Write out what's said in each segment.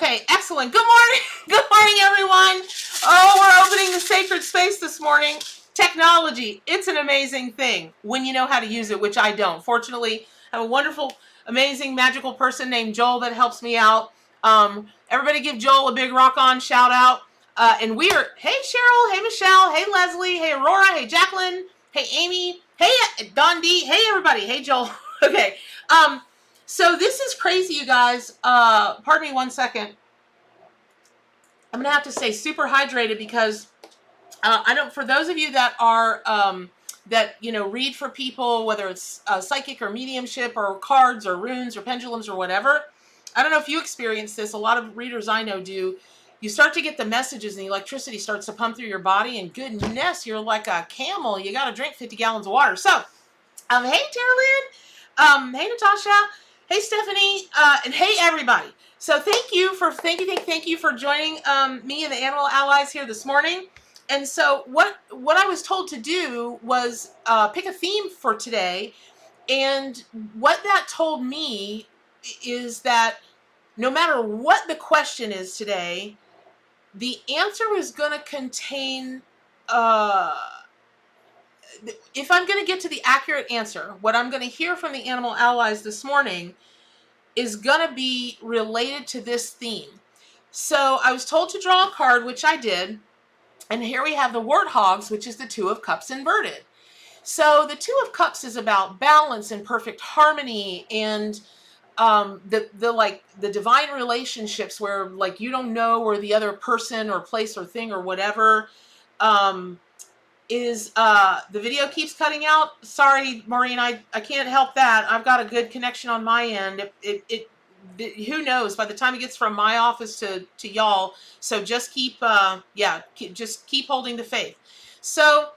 Okay, excellent. Good morning. Good morning, everyone. Oh, we're opening the sacred space this morning. Technology, it's an amazing thing when you know how to use it, which I don't. Fortunately, I have a wonderful, amazing, magical person named Joel that helps me out. Everybody give Joel a big rock on shout out. And we are, hey Cheryl, hey Michelle, hey Leslie, hey Aurora, hey Jacqueline, hey Amy, hey Don D, hey everybody, hey Joel. Okay. So this is crazy, you guys. Pardon me one second. I'm gonna have to stay super hydrated because I don't. For those of you that are that read for people, whether it's psychic or mediumship or cards or runes or pendulums or whatever. I don't know if you experience this. A lot of readers I know do. You start to get the messages and the electricity starts to pump through your body, and goodness, you're like a camel. You got to drink 50 gallons of water. So, hey Tara Lynn, hey Natasha, hey Stephanie, and hey everybody. So thank you for joining me and the Animal Allies here this morning. And so what I was told to do was pick a theme for today, and what that told me is that no matter what the question is today, the answer is going to contain, if I'm going to get to the accurate answer, what I'm going to hear from the Animal Allies this morning is going to be related to this theme. So I was told to draw a card, which I did. And here we have the warthogs, which is the Two of Cups inverted. So the Two of Cups is about balance and perfect harmony, and the divine relationships where like you don't know where the other person or place or thing or whatever is. The video keeps cutting out. Sorry, Maureen, I can't help that. I've got a good connection on my end. Who knows by the time it gets from my office to y'all. So just keep just keep holding the faith. So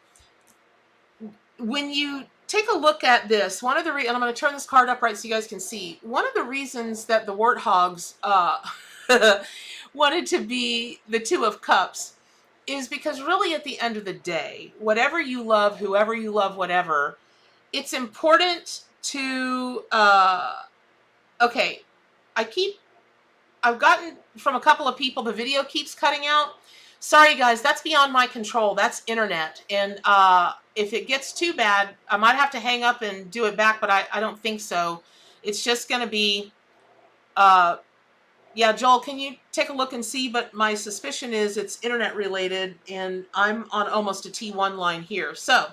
when you take a look at this, one of the and I'm going to turn this card up right so you guys can see. One of the reasons that the warthogs wanted to be the Two of Cups is because really at the end of the day, whatever you love, whoever you love, whatever, it's important to okay. I've gotten from a couple of people, the video keeps cutting out. Sorry guys, that's beyond my control. That's internet. And if it gets too bad, I might have to hang up and do it back, but I don't think so. It's just going to be, yeah, Joel, can you take a look and see? But my suspicion is it's internet related, and I'm on almost a T1 line here. So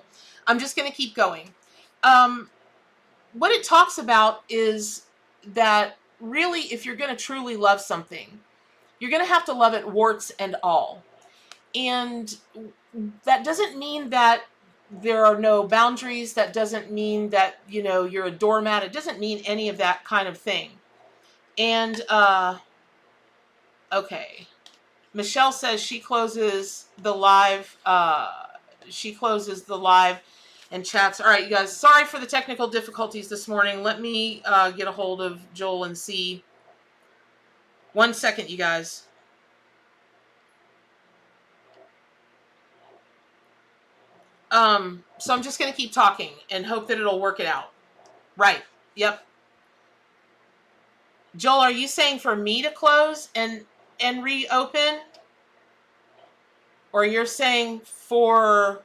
I'm just going to keep going. What it talks about is that really, if you're going to truly love something, you're going to have to love it warts and all. And that doesn't mean that there are no boundaries. That doesn't mean that, you're a doormat. It doesn't mean any of that kind of thing. And, okay. Michelle says she closes the live. And chats. All right, you guys, sorry for the technical difficulties this morning. Let me get a hold of Joel and see. 1 second, you guys. So I'm just going to keep talking and hope that it'll work it out. Right. Yep. Joel, are you saying for me to close and reopen? Or you're saying for...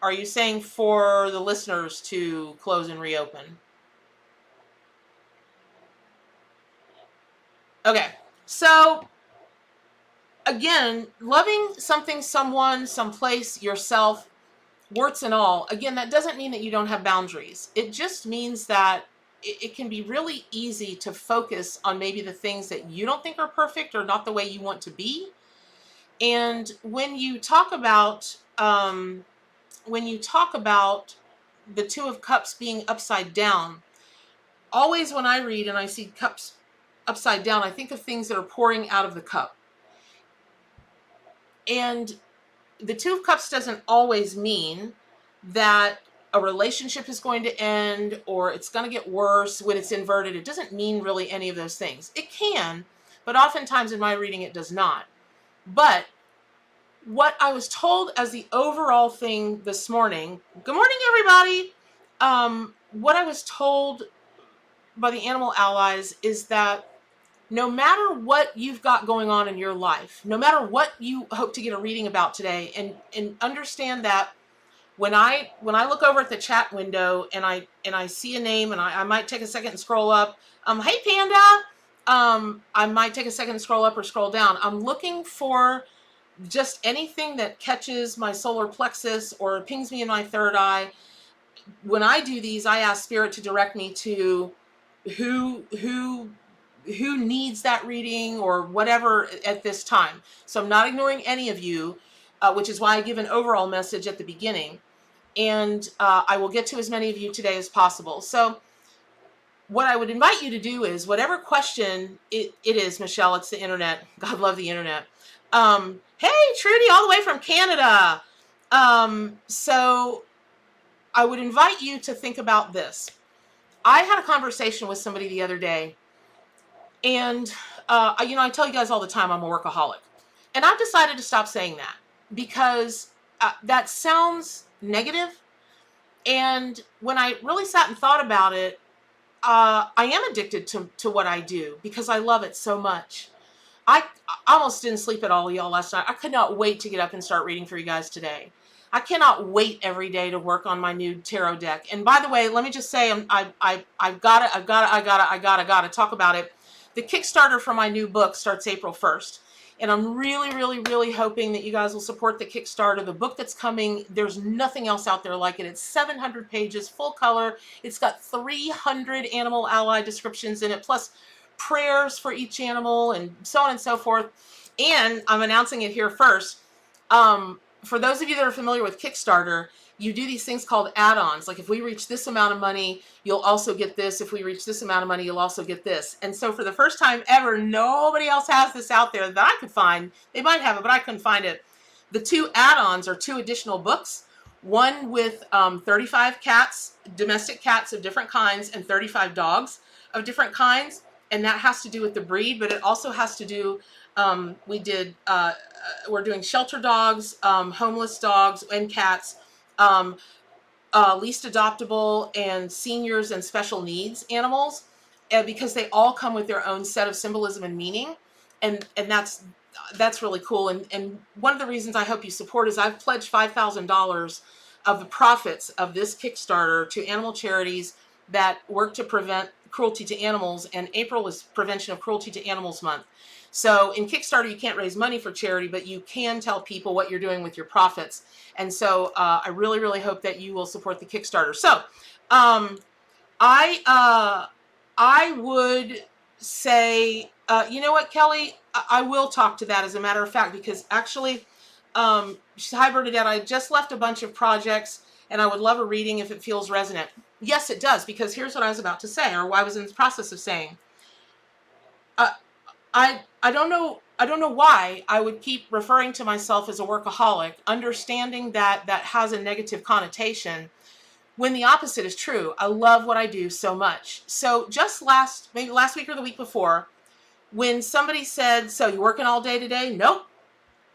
Are you saying for the listeners to close and reopen? Okay, so again, loving something, someone, someplace, yourself, warts and all, again, that doesn't mean that you don't have boundaries. It just means that it can be really easy to focus on maybe the things that you don't think are perfect or not the way you want to be. And when you talk about... the Two of Cups being upside down, always when I read and I see cups upside down, I think of things that are pouring out of the cup. And the Two of Cups doesn't always mean that a relationship is going to end or it's going to get worse when it's inverted. It doesn't mean really any of those things. It can, but oftentimes in my reading it does not. But what I was told as the overall thing this morning, good morning, everybody. What I was told by the Animal Allies is that no matter what you've got going on in your life, no matter what you hope to get a reading about today, and understand that when I look over at the chat window and I see a name, and I might take a second and scroll up. Hey Panda. I might take a second and scroll up or scroll down. I'm looking for just anything that catches my solar plexus or pings me in my third eye. When I do these, I ask Spirit to direct me to who needs that reading or whatever at this time. So I'm not ignoring any of you, which is why I give an overall message at the beginning. And I will get to as many of you today as possible. So what I would invite you to do is, whatever question it is, Michelle, it's the internet. God love the internet. Hey, Trudy, all the way from Canada. So I would invite you to think about this. I had a conversation with somebody the other day, and I tell you guys all the time I'm a workaholic, and I've decided to stop saying that because that sounds negative. And when I really sat and thought about it, I am addicted to what I do because I love it so much. I almost didn't sleep at all, y'all, last night. I could not wait to get up and start reading for you guys today. I cannot wait every day to work on my new tarot deck. And by the way, let me just say, I've got to talk about it. The Kickstarter for my new book starts April 1st. And I'm really, really, really hoping that you guys will support the Kickstarter. The book that's coming, there's nothing else out there like it. It's 700 pages, full color. It's got 300 animal ally descriptions in it, plus prayers for each animal and so on and so forth. And I'm announcing it here first. For those of you that are familiar with Kickstarter, you do these things called add-ons. Like if we reach this amount of money, you'll also get this. If we reach this amount of money, you'll also get this. And so for the first time ever, nobody else has this out there that I could find. They might have it, but I couldn't find it. The two add-ons are 2 additional books. One with 35 cats, domestic cats of different kinds, and 35 dogs of different kinds. And that has to do with the breed, but it also has to do, we're doing shelter dogs, homeless dogs and cats, least adoptable, and seniors and special needs animals, because they all come with their own set of symbolism and meaning. And that's really cool. And one of the reasons I hope you support is I've pledged $5,000 of the profits of this Kickstarter to animal charities that work to prevent cruelty to animals. And April is Prevention of Cruelty to Animals Month. So in Kickstarter, you can't raise money for charity, but you can tell people what you're doing with your profits. And so I really, really hope that you will support the Kickstarter. So I would say, you know what, Kelly, I will talk to that as a matter of fact, because actually, hi Bernadette, I just left a bunch of projects and I would love a reading if it feels resonant. Yes, it does, because here's what I was about to say, or what I was in the process of saying. I don't know why I would keep referring to myself as a workaholic, understanding that that has a negative connotation, when the opposite is true. I love what I do so much. So just maybe last week or the week before, when somebody said, so you're working all day today? Nope.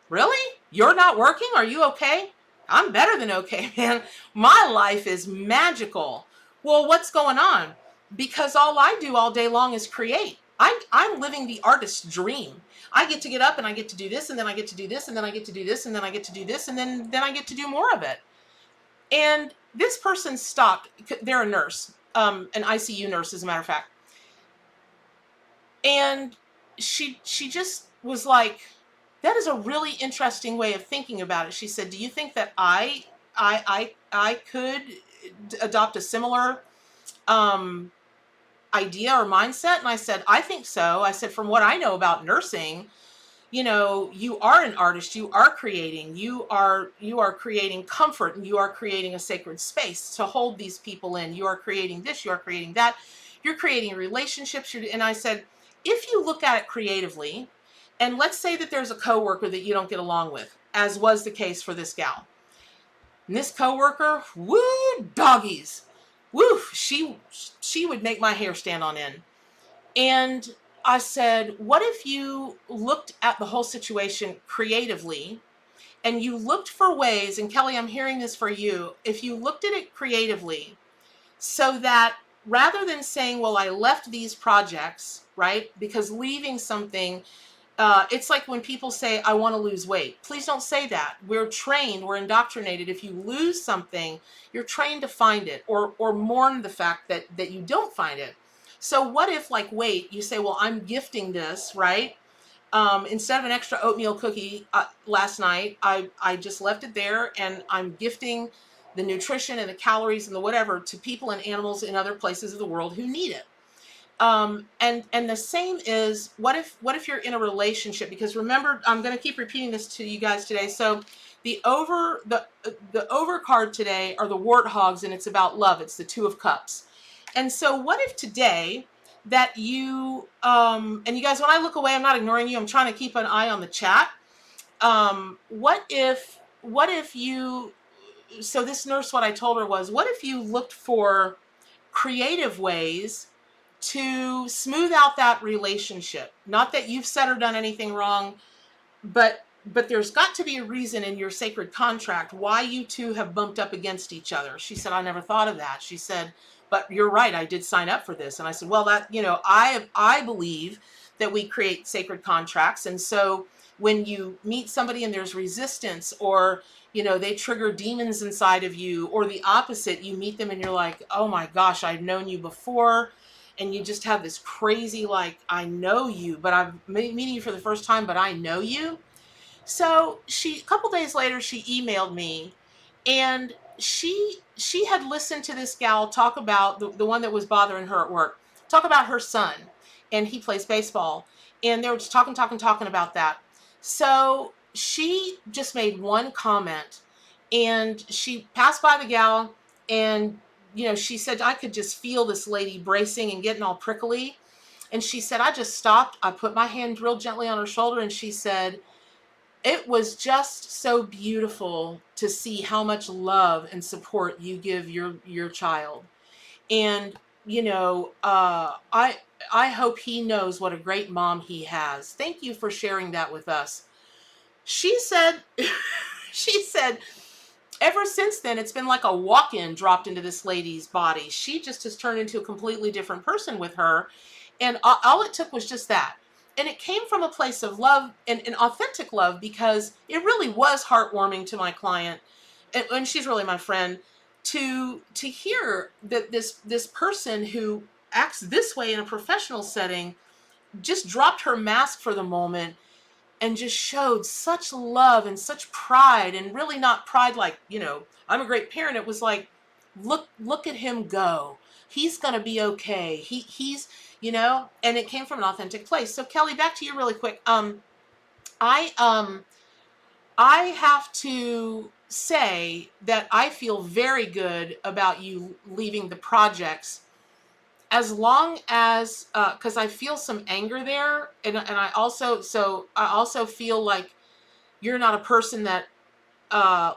Really? You're not working? Are you okay? I'm better than okay, man. My life is magical. Well, what's going on? Because all I do all day long is create. I'm living the artist's dream. I get to get up and I get to do this, and then I get to do this, and then I get to do this, and then I get to do this, and then I get to do more of it. And this person stopped. They're a nurse, an ICU nurse, as a matter of fact. And she just was like, that is a really interesting way of thinking about it. She said, do you think that I could adopt a similar idea or mindset? And I said, I think so. I said, from what I know about nursing, you know, you are an artist, you are creating, you are creating comfort, and you are creating a sacred space to hold these people in. You are creating this, you are creating that, you're creating relationships. And I said, if you look at it creatively, and let's say that there's a coworker that you don't get along with, as was the case for this gal. And this coworker, woo, doggies. Woo, she would make my hair stand on end. And I said, what if you looked at the whole situation creatively, and you looked for ways, and Kelly, I'm hearing this for you, if you looked at it creatively so that rather than saying, well, I left these projects, right? Because leaving something, it's like when people say, I want to lose weight. Please don't say that. We're trained, we're indoctrinated. If you lose something, you're trained to find it, or mourn the fact that you don't find it. So what if, like weight, you say, well, I'm gifting this, right? Instead of an extra oatmeal cookie last night, I just left it there, and I'm gifting the nutrition and the calories and the whatever to people and animals in other places of the world who need it. And the same is, what if you're in a relationship? Because remember, I'm going to keep repeating this to you guys today. So the over card today are the warthogs, and it's about love. It's the Two of Cups. And so what if today that you and you guys, when I look away, I'm not ignoring you. I'm trying to keep an eye on the chat. What if you, so this nurse, what I told her was, what if you looked for creative ways to smooth out that relationship? Not that you've said or done anything wrong, but there's got to be a reason in your sacred contract why you two have bumped up against each other. She said, I never thought of that. She said, but you're right, I did sign up for this. And I said, well, that, I believe that we create sacred contracts. And so when you meet somebody and there's resistance, or they trigger demons inside of you, or the opposite, you meet them and you're like, oh my gosh, I've known you before, and you just have this crazy, like, I know you, but I'm meeting you for the first time, but I know you. So a couple days later, she emailed me, and she had listened to this gal talk about the one that was bothering her at work, talk about her son, and he plays baseball, and they were just talking about that. So she just made one comment, and she passed by the gal, and she said, I could just feel this lady bracing and getting all prickly. And she said, I just stopped. I put my hand real gently on her shoulder, and she said, it was just so beautiful to see how much love and support you give your child. And I hope he knows what a great mom he has. Thank you for sharing that with us. She said, she said, ever since then, it's been like a walk-in dropped into this lady's body. She just has turned into a completely different person with her. And all it took was just that. And it came from a place of love, and authentic love, because it really was heartwarming to my client, and she's really my friend, to hear that this person who acts this way in a professional setting just dropped her mask for the moment and just showed such love and such pride, and really not pride like, I'm a great parent. It was like, look at him go. He's going to be okay. He's, and it came from an authentic place. So Kelly, back to you really quick. I have to say that I feel very good about you leaving the projects, as long as, because I feel some anger there, and I also feel like you're not a person that,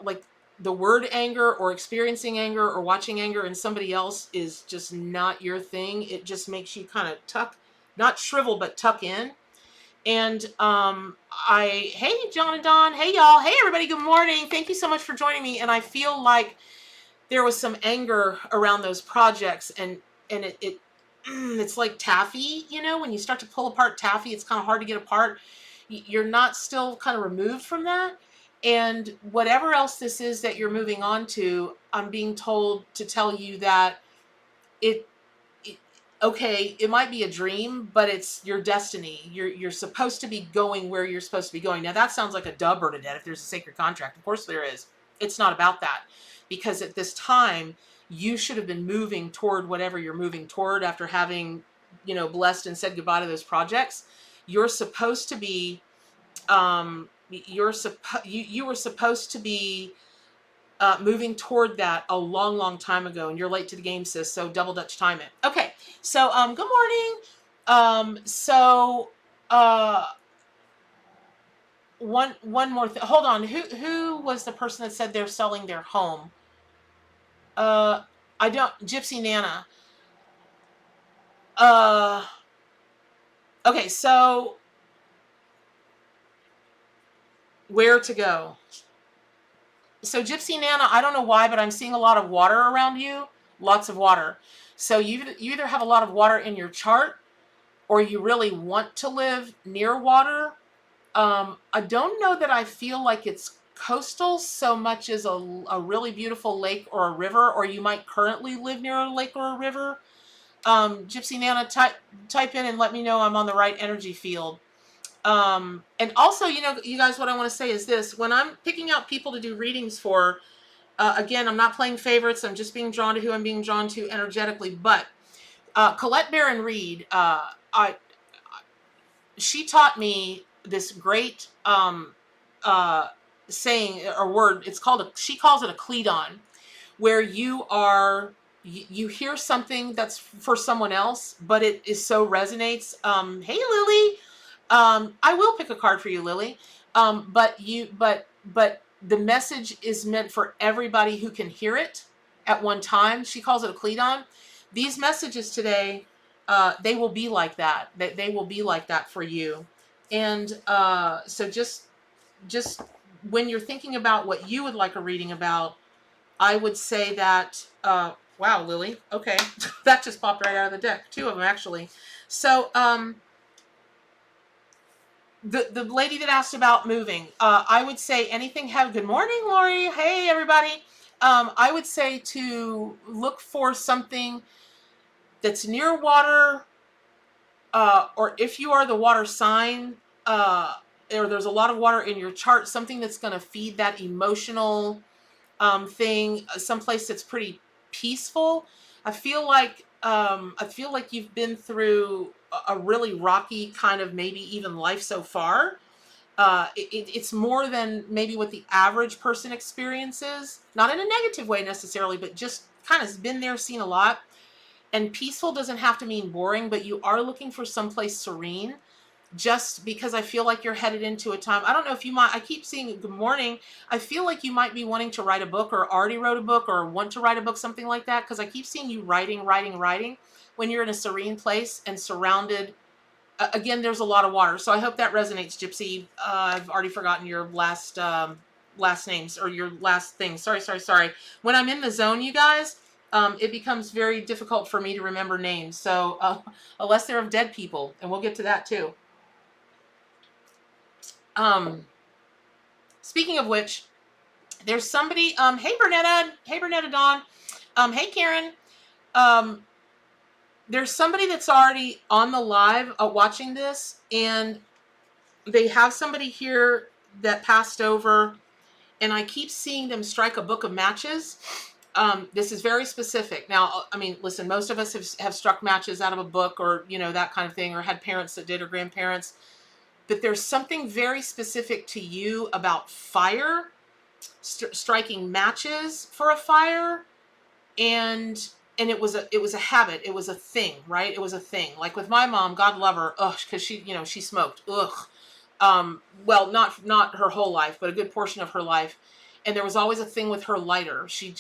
like, the word anger or experiencing anger or watching anger in somebody else is just not your thing. It just makes you kind of not shrivel, but tuck in. And hey, John and Don, hey y'all, hey everybody, good morning. Thank you so much for joining me. And I feel like there was some anger around those projects, and it's like taffy, when you start to pull apart taffy, it's kind of hard to get apart. You're not still kind of removed from that. And whatever else this is that you're moving on to, I'm being told to tell you that okay, it might be a dream, but it's your destiny. You're supposed to be going where you're supposed to be going. Now that sounds like a dub, Bernadette, if there's a sacred contract. Of course there is. It's not about that. Because at this time, you should have been moving toward whatever you're moving toward after having, blessed and said goodbye to those projects. You're supposed to be, you were supposed to be moving toward that a long, long time ago, and you're late to the game, sis. So double Dutch time it. Okay. So, good morning. One more thing. Hold on. Who was the person that said they're selling their home? I don't, Gypsy Nana. Okay. So where to go? So Gypsy Nana, I don't know why, but I'm seeing a lot of water around you. Lots of water. So you either have a lot of water in your chart, or you really want to live near water. I don't know that I feel like it's coastal so much as a really beautiful lake or a river, or you might currently live near a lake or a river. Gypsy Nana, type in and let me know I'm on the right energy field. And also, you guys, what I want to say is this: when I'm picking out people to do readings for, again, I'm not playing favorites. I'm just being drawn to who I'm being drawn to energetically. But Colette Baron Reed, she taught me this great saying or word. She calls it a cledon, where you hear something that's for someone else, but it is so resonates. Hey Lily, I will pick a card for you, Lily. But the message is meant for everybody who can hear it at one time. She calls it a cledon. These messages today, they will be like that. They will be like that for you. And so just when you're thinking about what you would like a reading about, I would say that, wow, Lily, okay, that just popped right out of the deck. Two of them, actually. So, the lady that asked about moving, I would say anything good morning, Lori. Hey, everybody. I would say to look for something that's near water, or if you are the water sign, or there's a lot of water in your chart, something that's going to feed that emotional thing, someplace that's pretty peaceful. I feel like you've been through a really rocky kind of maybe even life so far. It's more than maybe what the average person experiences, not in a negative way necessarily, but just kind of been there, seen a lot. And peaceful doesn't have to mean boring, but you are looking for someplace serene, just because I feel like you're headed into a time. I don't know if you might, I keep seeing good morning. I feel like you might be wanting to write a book, or already wrote a book, or want to write a book, something like that. Because I keep seeing you writing when you're in a serene place and surrounded. Again, there's a lot of water. So I hope that resonates, Gypsy. I've already forgotten your last names or your last thing. Sorry. When I'm in the zone, you guys, it becomes very difficult for me to remember names. So unless they're of dead people, and we'll get to that too. Speaking of which, there's somebody, hey Bernetta Dawn, hey Karen, there's somebody that's already on the live watching this, and they have somebody here that passed over, and I keep seeing them strike a book of matches. This is very specific. Now, I mean, listen, most of us have struck matches out of a book, or, that kind of thing, or had parents that did, or grandparents. But there's something very specific to you about fire, striking matches for a fire, and it was a habit. It was a thing, right? It was a thing. Like with my mom, God love her, because she smoked, well, not her whole life, but a good portion of her life. And there was always a thing with her lighter. She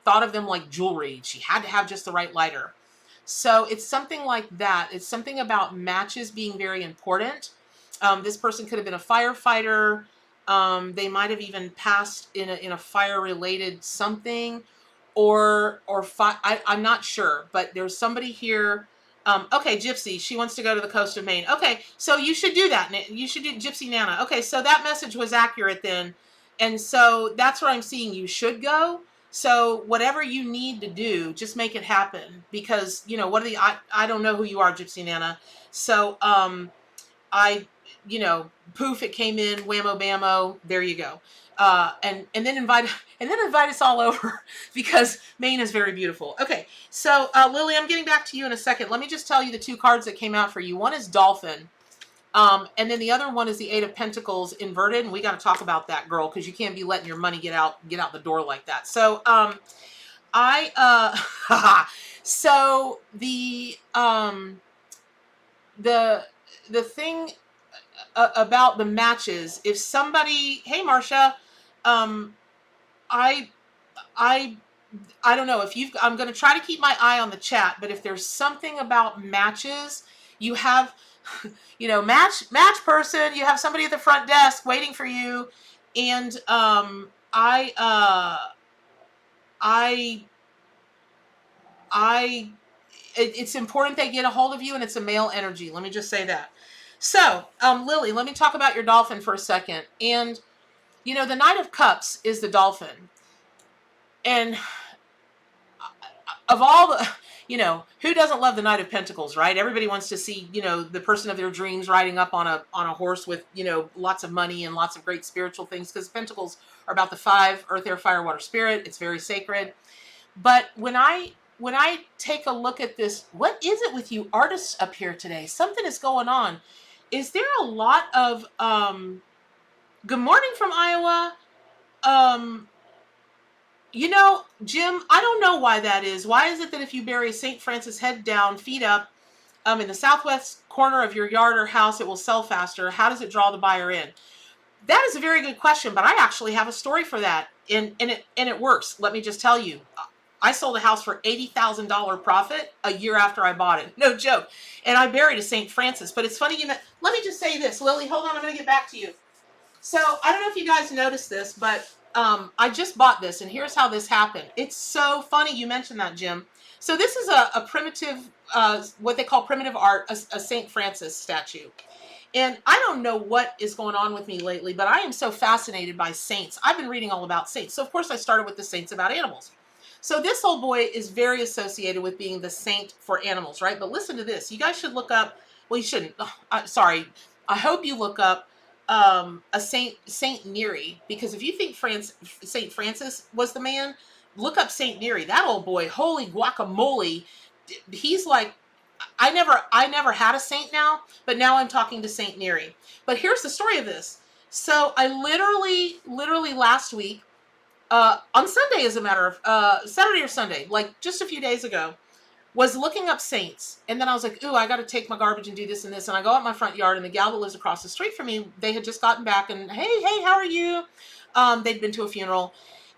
thought of them like jewelry. She had to have just the right lighter. So it's something like that. It's something about matches being very important. This person could have been a firefighter. They might have even passed in a fire-related something, I'm not sure, but there's somebody here. Okay, Gypsy, she wants to go to the coast of Maine. Okay, so you should do that. You should do Gypsy Nana. Okay, so that message was accurate then. And so that's what I'm seeing. You should go. So whatever you need to do, just make it happen. Because, I don't know who you are, Gypsy Nana. So poof, it came in, whammo bammo, there you go. And then invite us all over, because Maine is very beautiful. Okay, so Lily, I'm getting back to you in a second. Let me just tell you the two cards that came out for you. One is Dolphin, and then the other one is the Eight of Pentacles inverted, and we got to talk about that, girl, because you can't be letting your money get out the door like that. So so the thing about the matches, if somebody, hey Marcia, I don't know if I'm going to try to keep my eye on the chat, but if there's something about matches, you have, match person, you have somebody at the front desk waiting for you. And I it's important they get a hold of you, and it's a male energy. Let me just say that. So, Lily, let me talk about your dolphin for a second. And, you know, the Knight of Cups is the dolphin. And of all the, you know, who doesn't love the Knight of Pentacles, right? Everybody wants to see, you know, the person of their dreams riding up on a horse with, you know, lots of money and lots of great spiritual things, because Pentacles are about the 5, earth, air, fire, water, spirit. It's very sacred. But when I take a look at this, what is it with you artists up here today? Something is going on. Is there a lot of good morning from Iowa? You know, Jim, I don't know why that is. Why is it that if you bury St. Francis head down, feet up, in the southwest corner of your yard or house, it will sell faster? How does it draw the buyer in? That is a very good question, but I actually have a story for that, and it works. Let me just tell you. I sold a house for $80,000 profit a year after I bought it. No joke. And I buried a St. Francis. But it's funny you met. Let me just say this. Lily, hold on. I'm going to get back to you. So I don't know if you guys noticed this, but I just bought this, and here's how this happened. It's so funny you mentioned that, Jim. So this is a primitive, what they call primitive art, a St. Francis statue. And I don't know what is going on with me lately, but I am so fascinated by saints. I've been reading all about saints. So, of course, I started with the saints about animals. So this old boy is very associated with being the saint for animals, right? But listen to this. You guys should look up, well, you shouldn't. Sorry. I hope you look up a Saint Neri, because if you think Saint Francis was the man, look up Saint Neri. That old boy, holy guacamole. He's like, I never had a saint now, but now I'm talking to Saint Neri. But here's the story of this. So I literally last week, on Sunday, as a matter of Saturday or Sunday, like just a few days ago, was looking up saints. And then I was like, ooh, I got to take my garbage and do this and this. And I go out my front yard, and the gal that lives across the street from me, they had just gotten back, and hey, how are you? They'd been to a funeral.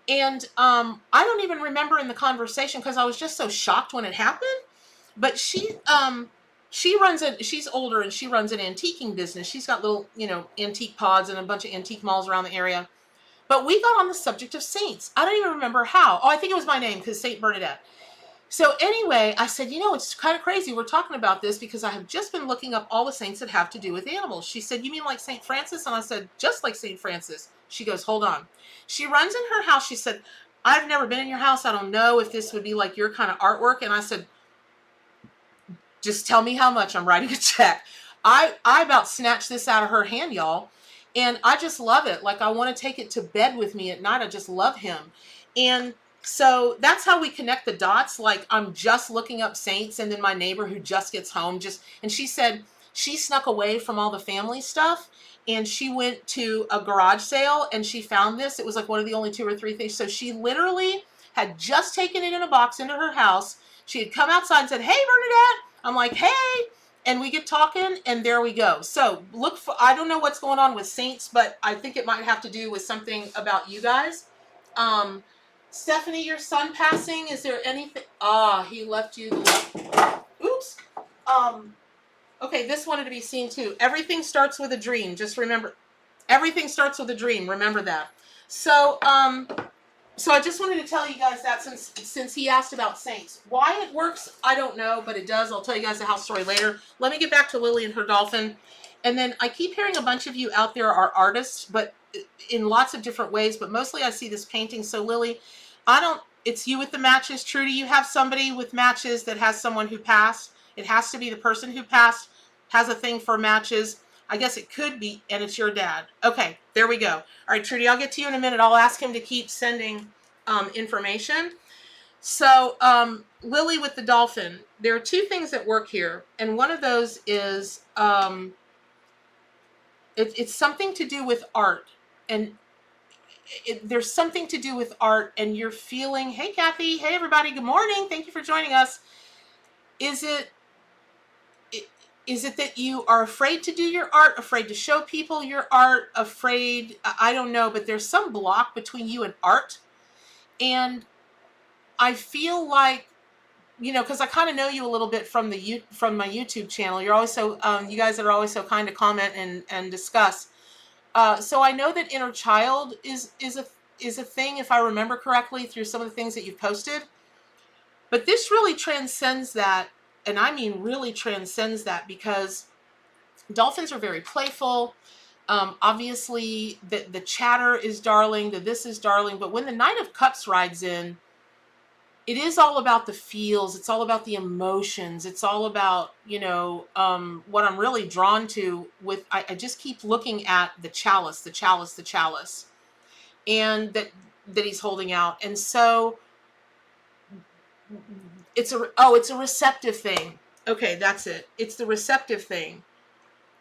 And I don't even remember in the conversation, because I was just so shocked when it happened. But she's older, and she runs an antiquing business. She's got little, you know, antique pods and a bunch of antique malls around the area. But we got on the subject of saints. I don't even remember how. Oh, I think it was my name, because Saint Bernadette. So anyway, I said, you know, it's kind of crazy we're talking about this, because I have just been looking up all the saints that have to do with animals. She said, you mean like Saint Francis? And I said, just like Saint Francis. She goes, hold on. She runs in her house. She said, I've never been in your house. I don't know if this would be like your kind of artwork. And I said, just tell me how much. I'm writing a check. I about snatched this out of her hand, y'all. And I just love it. Like, I want to take it to bed with me at night. I just love him. And so that's how we connect the dots. Like, I'm just looking up saints, and then my neighbor who just gets home and she said she snuck away from all the family stuff, and she went to a garage sale, and she found this. It was like one of the only 2 or 3 things. So she literally had just taken it in a box into her house. She had come outside and said, hey, Bernadette. I'm like, hey. And we get talking, and there we go. So I don't know what's going on with saints, but I think it might have to do with something about you guys. Stephanie, your son passing, is there anything? He left you. Oops. Okay, this wanted to be seen too. Everything starts with a dream. Just remember, everything starts with a dream. Remember that. So, so I just wanted to tell you guys that since he asked about saints. Why it works, I don't know, but it does. I'll tell you guys the house story later. Let me get back to Lily and her dolphin. And then I keep hearing a bunch of you out there are artists, but in lots of different ways, but mostly I see this painting. So Lily, it's you with the matches. Trudy, you have somebody with matches that has someone who passed. It has to be the person who passed has a thing for matches. I guess it could be, and it's your dad. Okay, there we go. All right, Trudy, I'll get to you in a minute. I'll ask him to keep sending information. So Lily with the dolphin, there are 2 things that work here. And one of those is it's something to do with art. And there's something to do with art, and you're feeling, hey, Kathy, hey, everybody, good morning. Thank you for joining us. Is it that you are afraid to do your art, afraid to show people your art, afraid, I don't know, but there's some block between you and art. And I feel like, you know, because I kind of know you a little bit from my YouTube channel. You're always so, you guys that are always so kind to comment and discuss. So I know that inner child is a thing, if I remember correctly, through some of the things that you've posted. But this really transcends that. and I mean really transcends that, because dolphins are very playful. Obviously, the chatter is darling, the this is darling, but when the Knight of Cups rides in, it is all about the feels. It's all about the emotions. It's all about, what I'm really drawn to with, I just keep looking at the chalice, the chalice, the chalice, and that he's holding out. And so it's a receptive thing. Okay, that's it. It's the receptive thing.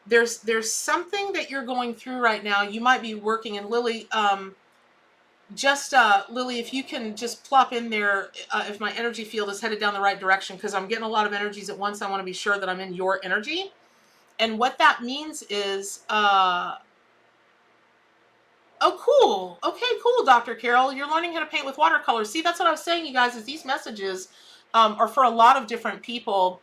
There's something that you're going through right now. You might be working, and Lily, Lily, if you can just plop in there, if my energy field is headed down the right direction, because I'm getting a lot of energies at once. I want to be sure that I'm in your energy. And what that means is, oh, cool. Okay, cool, Dr. Carol. You're learning how to paint with watercolors. See, that's what I was saying, you guys, is these messages are for a lot of different people,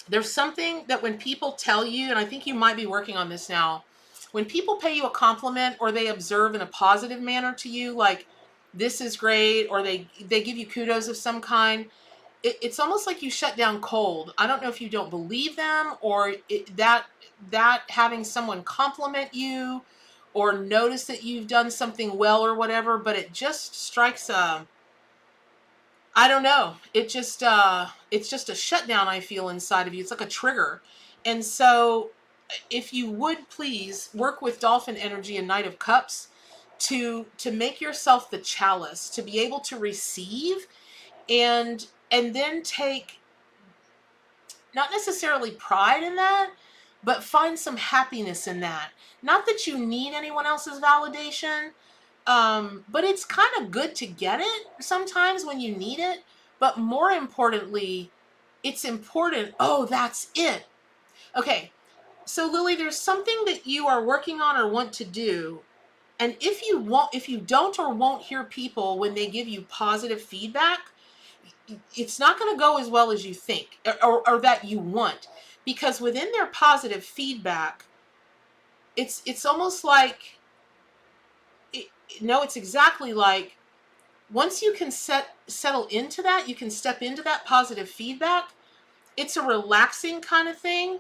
there's something that when people tell you, and I think you might be working on this now, when people pay you a compliment or they observe in a positive manner to you, like this is great, or they give you kudos of some kind, it's almost like you shut down cold. I don't know if you don't believe them, or that having someone compliment you or notice that you've done something well or whatever, but it just strikes a, I don't know. It's just a shutdown I feel inside of you. It's like a trigger. And so if you would please work with dolphin energy and Knight of Cups to make yourself the chalice, to be able to receive and then take not necessarily pride in that, but find some happiness in that. Not that you need anyone else's validation, but it's kind of good to get it sometimes when you need it. But more importantly, it's important. Oh, that's it. Okay. So Lily, there's something that you are working on or want to do. And if you don't or won't hear people when they give you positive feedback, it's not going to go as well as you think or that you want, because within their positive feedback, it's almost like, it's exactly like, once you can settle into that, you can step into that positive feedback. It's a relaxing kind of thing.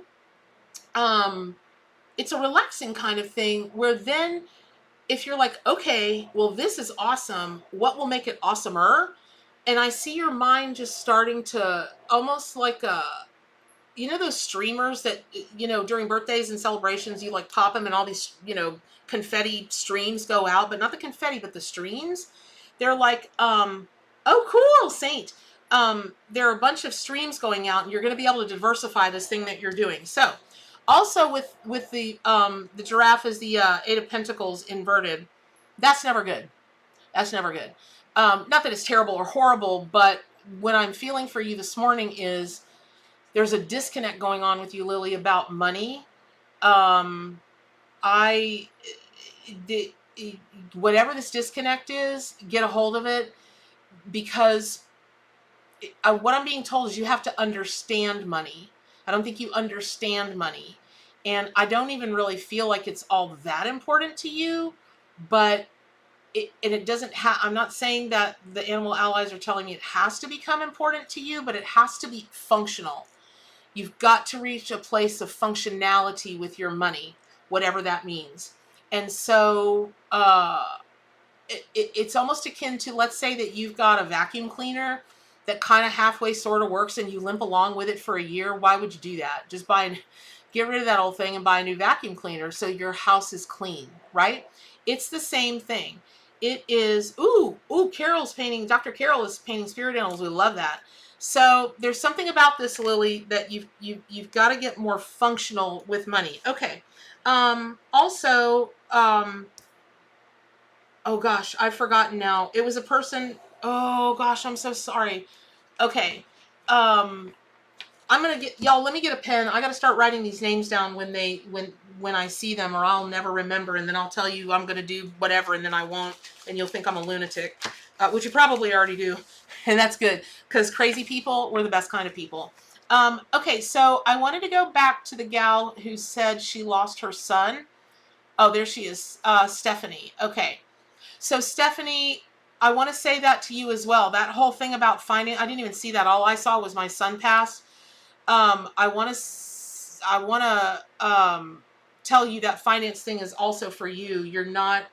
It's a relaxing kind of thing where then if you're like, okay, well, this is awesome, what will make it awesomer? And I see your mind just starting to almost like those streamers that, during birthdays and celebrations, you like pop them and all these, confetti streams go out, but not the confetti, but the streams. They're like, oh, cool, Saint. There are a bunch of streams going out, and you're going to be able to diversify this thing that you're doing. So also with the giraffe is the Eight of Pentacles inverted. That's never good. That's never good. Not that it's terrible or horrible, but what I'm feeling for you this morning is there's a disconnect going on with you, Lily, about money. Whatever this disconnect is, get a hold of it, because what I'm being told is you have to understand money. I don't think you understand money. And I don't even really feel like it's all that important to you, but it doesn't have, I'm not saying that the animal allies are telling me it has to become important to you, but it has to be functional. You've got to reach a place of functionality with your money, whatever that means. And so it's almost akin to, let's say that you've got a vacuum cleaner that kind of halfway sort of works and you limp along with it for a year. Why would you do that? Just get rid of that old thing and buy a new vacuum cleaner so your house is clean, right? It's the same thing. It is, Carol's painting, Dr. Carol is painting spirit animals. We love that. So there's something about this, Lily, that you've got to get more functional with money. Okay. Also, oh gosh, I've forgotten now. It was a person. Oh gosh, I'm so sorry. Okay. I'm going to get, y'all, let me get a pen. I got to start writing these names down when I see them, or I'll never remember. And then I'll tell you I'm going to do whatever, and then I won't. And you'll think I'm a lunatic, which you probably already do. And that's good, because crazy people, we're the best kind of people. Okay, so I wanted to go back to the gal who said she lost her son. Oh, there she is, Stephanie. Okay, so Stephanie, I want to say that to you as well. That whole thing about finding, I didn't even see that. All I saw was my son pass. I want to tell you that finance thing is also for you. You're not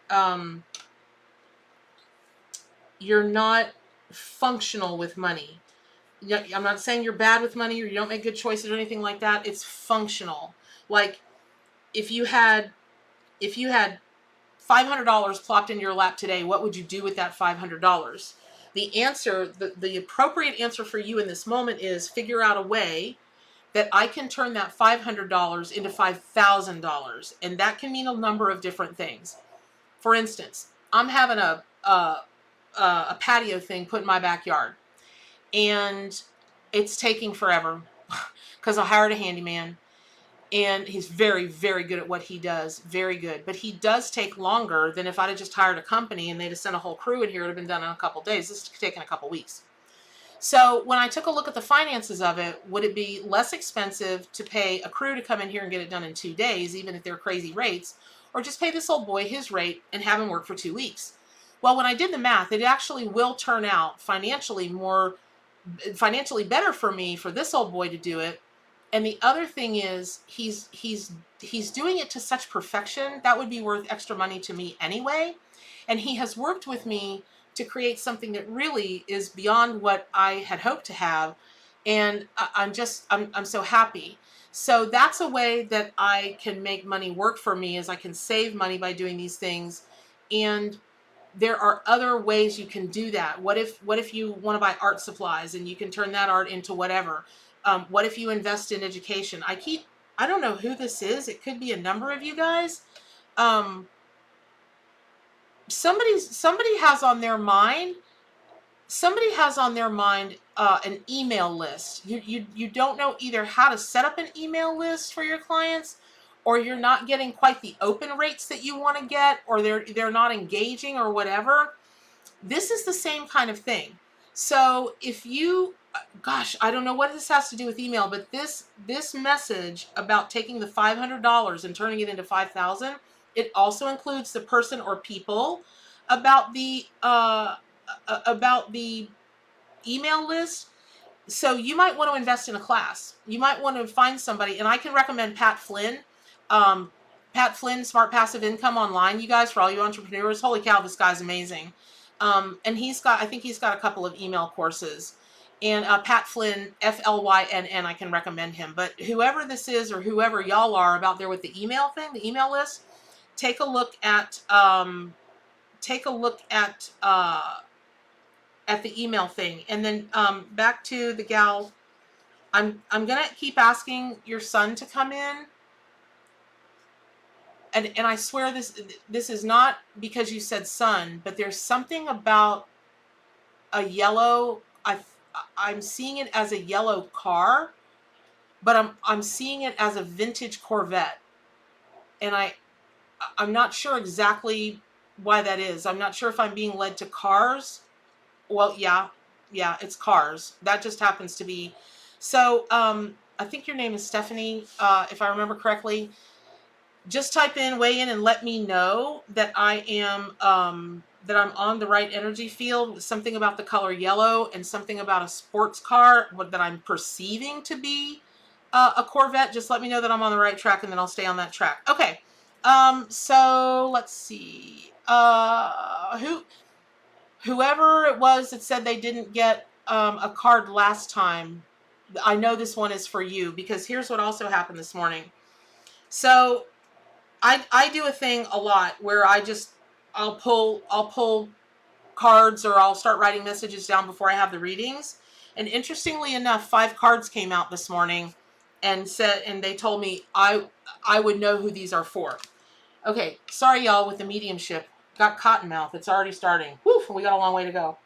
functional with money. I'm not saying you're bad with money or you don't make good choices or anything like that. It's functional. Like if you had $500 plopped in your lap today, what would you do with that $500? The answer, the appropriate answer for you in this moment is figure out a way that I can turn that $500 into $5,000. And that can mean a number of different things. For instance, I'm having a patio thing put in my backyard. And it's taking forever because I hired a handyman. And he's very, very good at what he does. Very good. But he does take longer than if I'd have just hired a company and they'd have sent a whole crew in here. It would have been done in a couple of days. This has taken a couple of weeks. So when I took a look at the finances of it, would it be less expensive to pay a crew to come in here and get it done in 2 days, even at their crazy rates, or just pay this old boy his rate and have him work for 2 weeks? Well, when I did the math, it actually will turn out financially better for me for this old boy to do it. And the other thing is he's doing it to such perfection that would be worth extra money to me anyway. And he has worked with me to create something that really is beyond what I had hoped to have. And I'm so happy. So that's a way that I can make money work for me, is I can save money by doing these things. And there are other ways you can do that. What if you want to buy art supplies and you can turn that art into whatever? What if you invest in education? I don't know who this is. It could be a number of you guys. Somebody has on their mind. Somebody has on their mind an email list. You don't know either how to set up an email list for your clients, or you're not getting quite the open rates that you want to get, or they're not engaging or whatever. This is the same kind of thing. So if you, gosh, I don't know what this has to do with email, but this message about taking the $500 and turning it into $5,000, it also includes the person or people about the email list. So you might want to invest in a class. You might want to find somebody, and I can recommend Pat Flynn. Pat Flynn, Smart Passive Income Online, you guys, for all you entrepreneurs. Holy cow, this guy's amazing. And I think he's got a couple of email courses. And Pat Flynn, Flynn, I can recommend him. But whoever this is, or whoever y'all are about there with the email thing, the email list, take a look at the email thing. And then back to the gal, I'm gonna keep asking your son to come in. And I swear this is not because you said son, but there's something about a yellow. I'm seeing it as a yellow car, but I'm seeing it as a vintage Corvette, and I'm not sure exactly why that is. I'm not sure if I'm being led to cars. Well, yeah, it's cars. That just happens to be. So I think your name is Stephanie, if I remember correctly. Just type in, weigh in, and let me know that I'm on the right energy field. Something about the color yellow and something about a sports car that I'm perceiving to be a Corvette. Just let me know that I'm on the right track, and then I'll stay on that track. Okay. So let's see. Whoever it was that said they didn't get a card last time, I know this one is for you, because here's what also happened this morning. So I do a thing a lot where I'll pull cards, or I'll start writing messages down before I have the readings. And interestingly enough, 5 cards came out this morning and they told me I would know who these are for. Okay, sorry y'all with the mediumship. Got cotton mouth. It's already starting. Whew, we got a long way to go.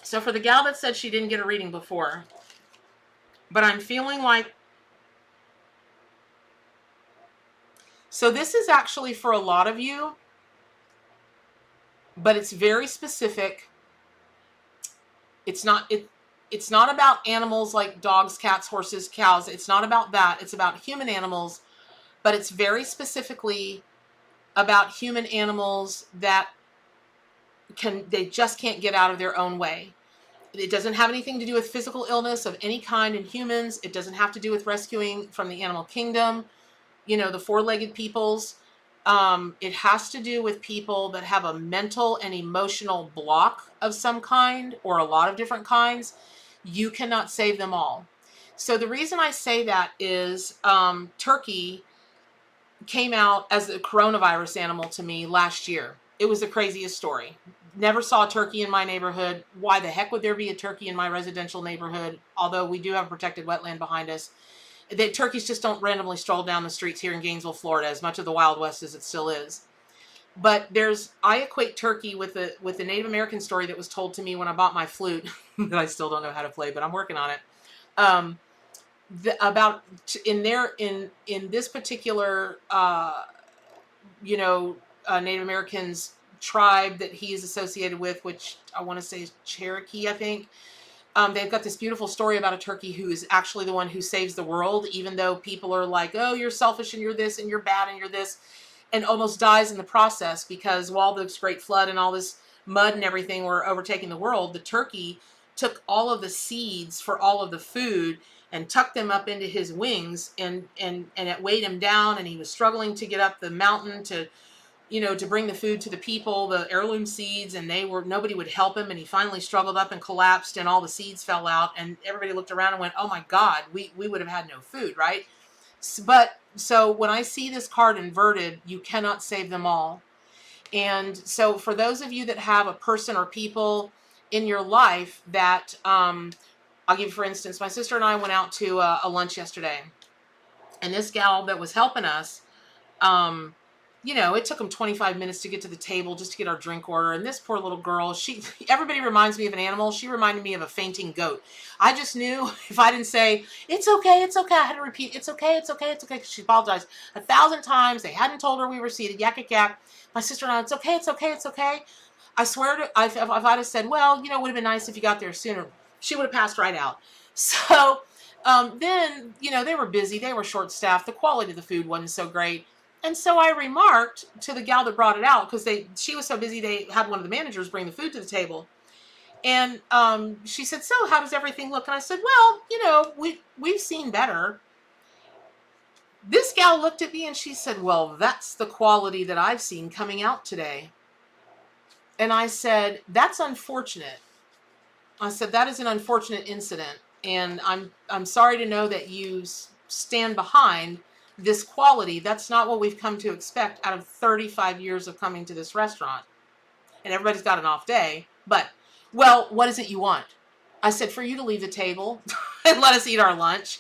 So for the gal that said she didn't get a reading before, but I'm feeling like, so this is actually for a lot of you, but it's very specific. It's not about animals like dogs, cats, horses, cows. It's not about that. It's about human animals, but it's very specifically about human animals that they just can't get out of their own way. It doesn't have anything to do with physical illness of any kind in humans. It doesn't have to do with rescuing from the animal kingdom, the four-legged peoples. It has to do with people that have a mental and emotional block of some kind or a lot of different kinds. You cannot save them all. So the reason I say that is turkey came out as a coronavirus animal to me last year. It was the craziest story. Never saw a turkey in my neighborhood. Why the heck would there be a turkey in my residential neighborhood? Although we do have a protected wetland behind us. Turkeys just don't randomly stroll down the streets here in Gainesville, Florida, as much of the Wild West as it still is. But I equate turkey with the Native American story that was told to me when I bought my flute that I still don't know how to play, but I'm working on it. About in this particular Native Americans tribe that he is associated with, which I want to say is Cherokee, I think. They've got this beautiful story about a turkey who is actually the one who saves the world, even though people are like, oh, you're selfish and you're this and you're bad and you're this, and almost dies in the process, because while this great flood and all this mud and everything were overtaking the world, the turkey took all of the seeds for all of the food and tucked them up into his wings, and it weighed him down, and he was struggling to get up the mountain to bring the food to the people, the heirloom seeds, and nobody would help him, and he finally struggled up and collapsed, and all the seeds fell out, and everybody looked around and went, oh my God, we would have had no food, right? So when I see this card inverted, you cannot save them all. And so for those of you that have a person or people in your life that, I'll give you, for instance, my sister and I went out to a lunch yesterday, and this gal that was helping us, it took them 25 minutes to get to the table just to get our drink order. And this poor little girl, everybody reminds me of an animal. She reminded me of a fainting goat. I just knew if I didn't say, it's okay, I had to repeat, it's okay, because she apologized 1,000 times. They hadn't told her we were seated, yak, yak, yak. My sister and I, it's okay. I swear if I'd have said, well, it would have been nice if you got there sooner, she would have passed right out. So then, they were busy. They were short-staffed. The quality of the food wasn't so great. And so I remarked to the gal that brought it out, because she was so busy, they had one of the managers bring the food to the table. And she said, so how does everything look? And I said, well, we've seen better. This gal looked at me and she said, well, that's the quality that I've seen coming out today. And I said, that's unfortunate. I said, that is an unfortunate incident. And I'm sorry to know that you stand behind this quality. That's not what we've come to expect out of 35 years of coming to this restaurant. And everybody's got an off day. But, well, what is it you want? I said, for you to leave the table and let us eat our lunch.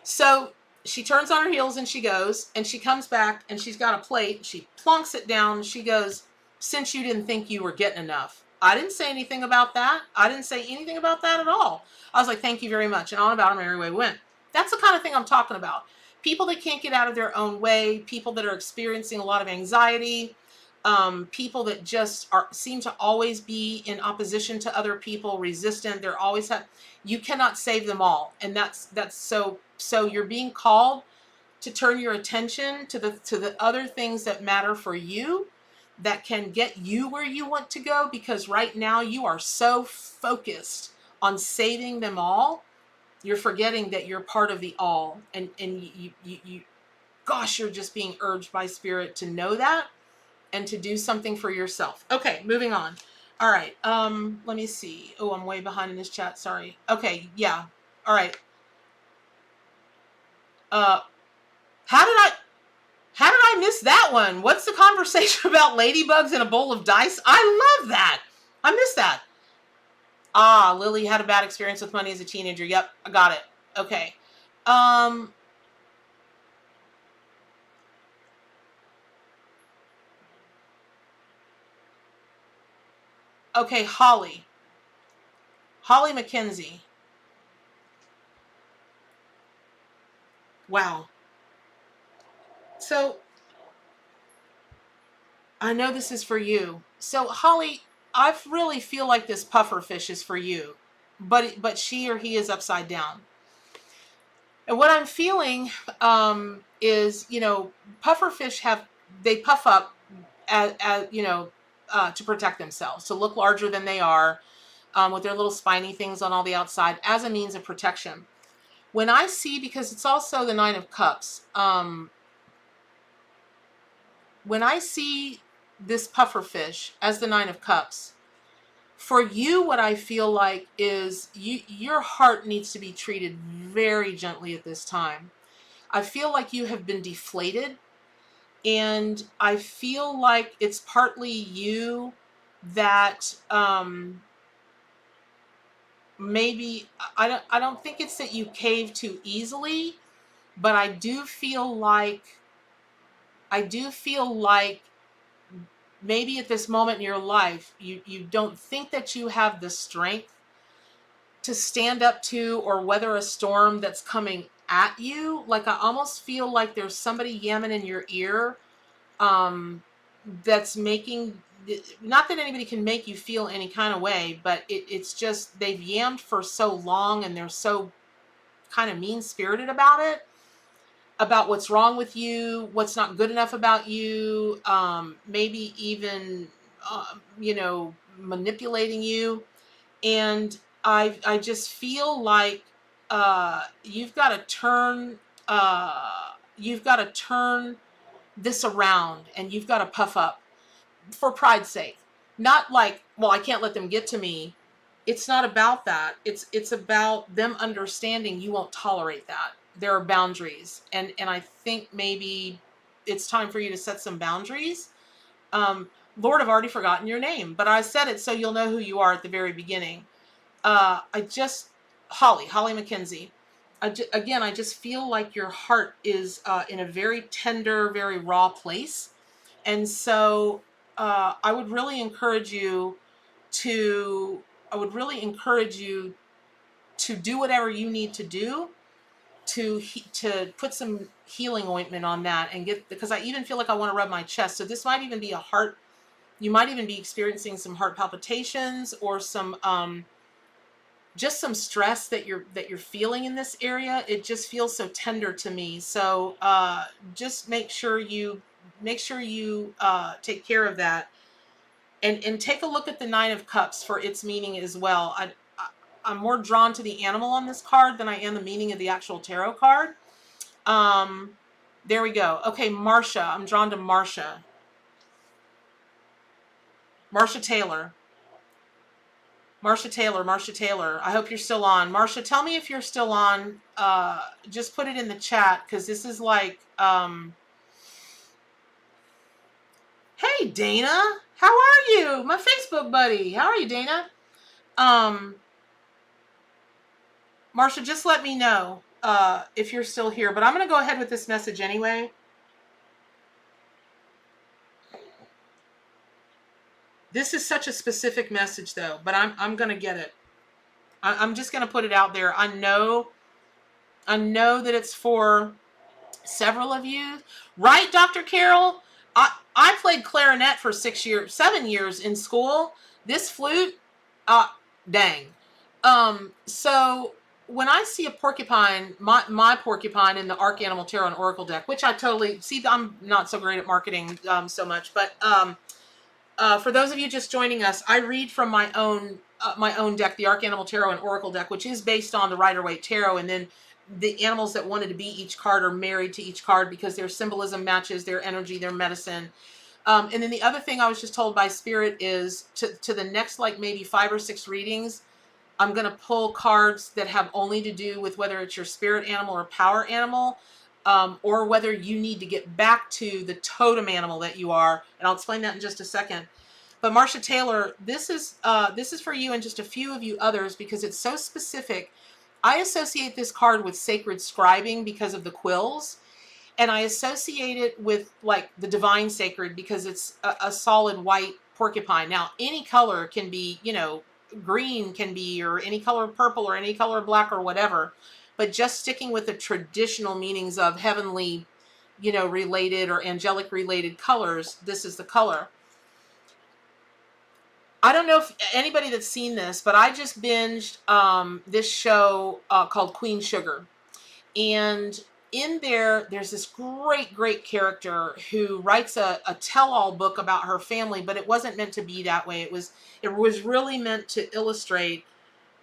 So she turns on her heels and she goes, and she comes back and she's got a plate. She plonks it down. She goes, since you didn't think you were getting enough. I didn't say anything about that. I didn't say anything about that at all. I was like, thank you very much. And on about our merry way went. That's the kind of thing I'm talking about. People that can't get out of their own way, people that are experiencing a lot of anxiety, people that just seem to always be in opposition to other people, resistant. They're always you cannot save them all. And that's so you're being called to turn your attention to the other things that matter for you, that can get you where you want to go, because right now you are so focused on saving them all, you're forgetting that you're part of the all, and you gosh, you're just being urged by spirit to know that and to do something for yourself. Okay, moving on. All right, let me see. Oh, I'm way behind in this chat, sorry. Okay, yeah, all right. How did I miss that one? What's the conversation about ladybugs and a bowl of dice? I love that. I missed that. Ah, Lily had a bad experience with money as a teenager. Yep, I got it. Okay. Okay, Holly. Holly McKenzie. Wow. So, I know this is for you. So, Holly, I really feel like this puffer fish is for you, but she or he is upside down. And what I'm feeling is, puffer fish they puff up as to protect themselves, to look larger than they are, with their little spiny things on all the outside as a means of protection. When I see, because it's also the Nine of Cups, when I see this puffer fish as the Nine of Cups, for you, what I feel like is your heart needs to be treated very gently at this time. I feel like you have been deflated, and I feel like it's partly you that maybe I don't think it's that you cave too easily, but I do feel like maybe at this moment in your life you don't think that you have the strength to stand up to or weather a storm that's coming at you. Like, I almost feel like there's somebody yamming in your ear, that's making, not that anybody can make you feel any kind of way, but it's just they've yammed for so long and they're so kind of mean-spirited about it, about what's wrong with you, what's not good enough about you, maybe even manipulating you. And I just feel like you've got to turn this around, and you've got to puff up for pride's sake. Not like, well, I can't let them get to me. It's not about that. It's about them understanding you won't tolerate that. There are boundaries, and I think maybe it's time for you to set some boundaries. Lord, I've already forgotten your name, but I said it so you'll know who you are at the very beginning. Holly McKenzie. Again, I just feel like your heart is in a very tender, very raw place. And so I would really encourage you to do whatever you need to do to put some healing ointment on that and because I even feel like I want to rub my chest. So this might even be a heart, you might even be experiencing some heart palpitations or some just some stress that you're feeling in this area. It just feels so tender to me. So just make sure you take care of that, and take a look at the Nine of Cups for its meaning as well. I'm more drawn to the animal on this card than I am the meaning of the actual tarot card. There we go. Okay, Marsha. I'm drawn to Marsha. Marsha Taylor. I hope you're still on. Marsha, tell me if you're still on. Just put it in the chat, because this is like, hey, Dana. How are you? My Facebook buddy. How are you, Dana? Marsha, just let me know if you're still here. But I'm going to go ahead with this message anyway. This is such a specific message, though, but I'm going to get it. I'm just going to put it out there. I know that it's for several of you. Right, Dr. Carol? I played clarinet for 7 years in school. This flute, dang. So when I see a porcupine, my porcupine in the Arc Animal Tarot and Oracle deck, which I totally see, I'm not so great at marketing so much, but for those of you just joining us, I read from my own deck, the Arc Animal Tarot and Oracle deck, which is based on the Rider-Waite Tarot, and then the animals that wanted to be each card are married to each card because their symbolism matches their energy, their medicine. And then the other thing I was just told by Spirit is to the next, like, maybe 5 or 6 readings, I'm going to pull cards that have only to do with whether it's your spirit animal or power animal, or whether you need to get back to the totem animal that you are. And I'll explain that in just a second. But Marsha Taylor, this is for you and just a few of you others, because it's so specific. I associate this card with sacred scribing because of the quills. And I associate it with, like, the divine sacred because it's a solid white porcupine. Now, any color can be, green can be, or any color of purple, or any color of black, or whatever. But just sticking with the traditional meanings of heavenly, related or angelic related colors, this is the color. I don't know if anybody that's seen this, but I just binged this show called Queen Sugar. And in there, there's this great character who writes a tell-all book about her family, but it wasn't meant to be that way. It was really meant to illustrate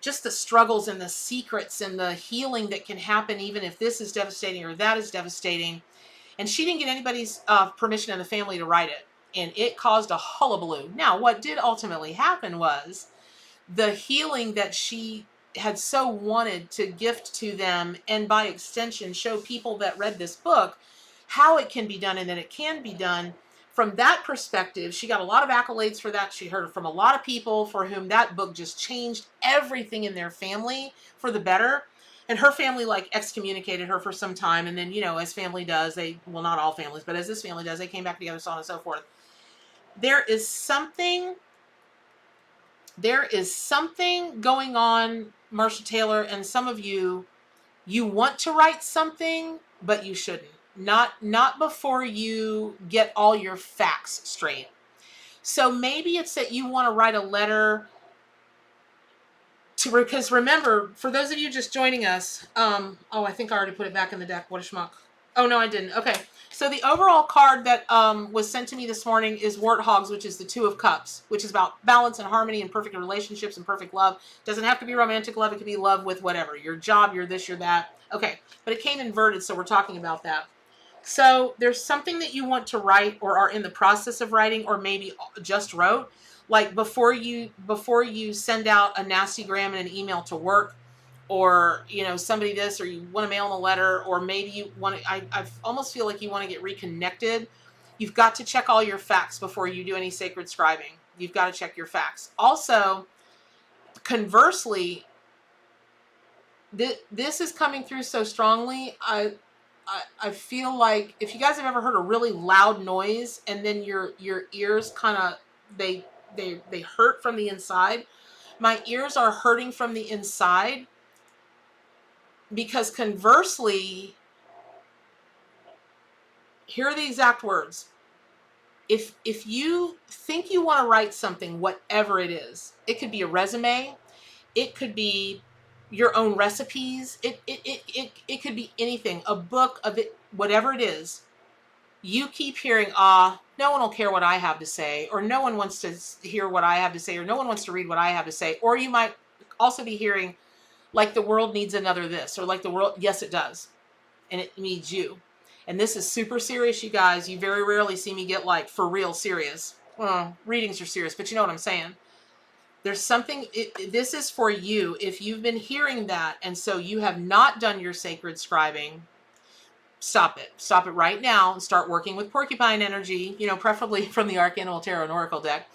just the struggles and the secrets and the healing that can happen even if this is devastating or that is devastating. And she didn't get anybody's permission in the family to write it. And it caused a hullabaloo. Now, what did ultimately happen was the healing that she had so wanted to gift to them, and by extension show people that read this book how it can be done and that it can be done. From that perspective, she got a lot of accolades for that. She heard from a lot of people for whom that book just changed everything in their family for the better. And her family like excommunicated her for some time. And then, you know, as family does, well, not all families, but as this family does, they came back together, so on and so forth. There is something going on, Marsha Taylor, and some of you want to write something, but you shouldn't. Not before you get all your facts straight. So maybe it's that you want to write a letter to, because remember, for those of you just joining us, oh, I think I already put it back in the deck. What a schmuck. Oh, no, I didn't. Okay. So the overall card that was sent to me this morning is Warthogs, which is the Two of Cups, which is about balance and harmony and perfect relationships and perfect love. Doesn't have to be romantic love. It could be love with whatever. Your job, your this, your that. Okay. But it came inverted, so we're talking about that. So there's something that you want to write or are in the process of writing, or maybe just wrote. Like before you send out a nasty gram and an email to work, or, you know, somebody this, or you want to mail them a letter, or maybe you want to, I almost feel like you want to get reconnected. You've got to check all your facts before you do any sacred scribing. You've got to check your facts. Also, conversely, this is coming through so strongly. I feel like if you guys have ever heard a really loud noise and then your ears kind of, they hurt from the inside. My ears are hurting from the inside because conversely, here are the exact words. If you think you want to write something, whatever it is, it could be a resume, it could be your own recipes, it could be anything, a book of it, whatever it is. You keep hearing, no one will care what I have to say, or no one wants to hear what I have to say, or no one wants to read what I have to say. Or you might also be hearing, like the world needs another this, or like the world, yes, it does. And it needs you. And this is super serious, you guys. You very rarely see me get like for real serious. Well, readings are serious, but you know what I'm saying. There's something, this is for you. If you've been hearing that, and so you have not done your sacred scribing, stop it. Stop it right now and start working with porcupine energy, you know, preferably from the Arcanimal Tarot and Oracle deck.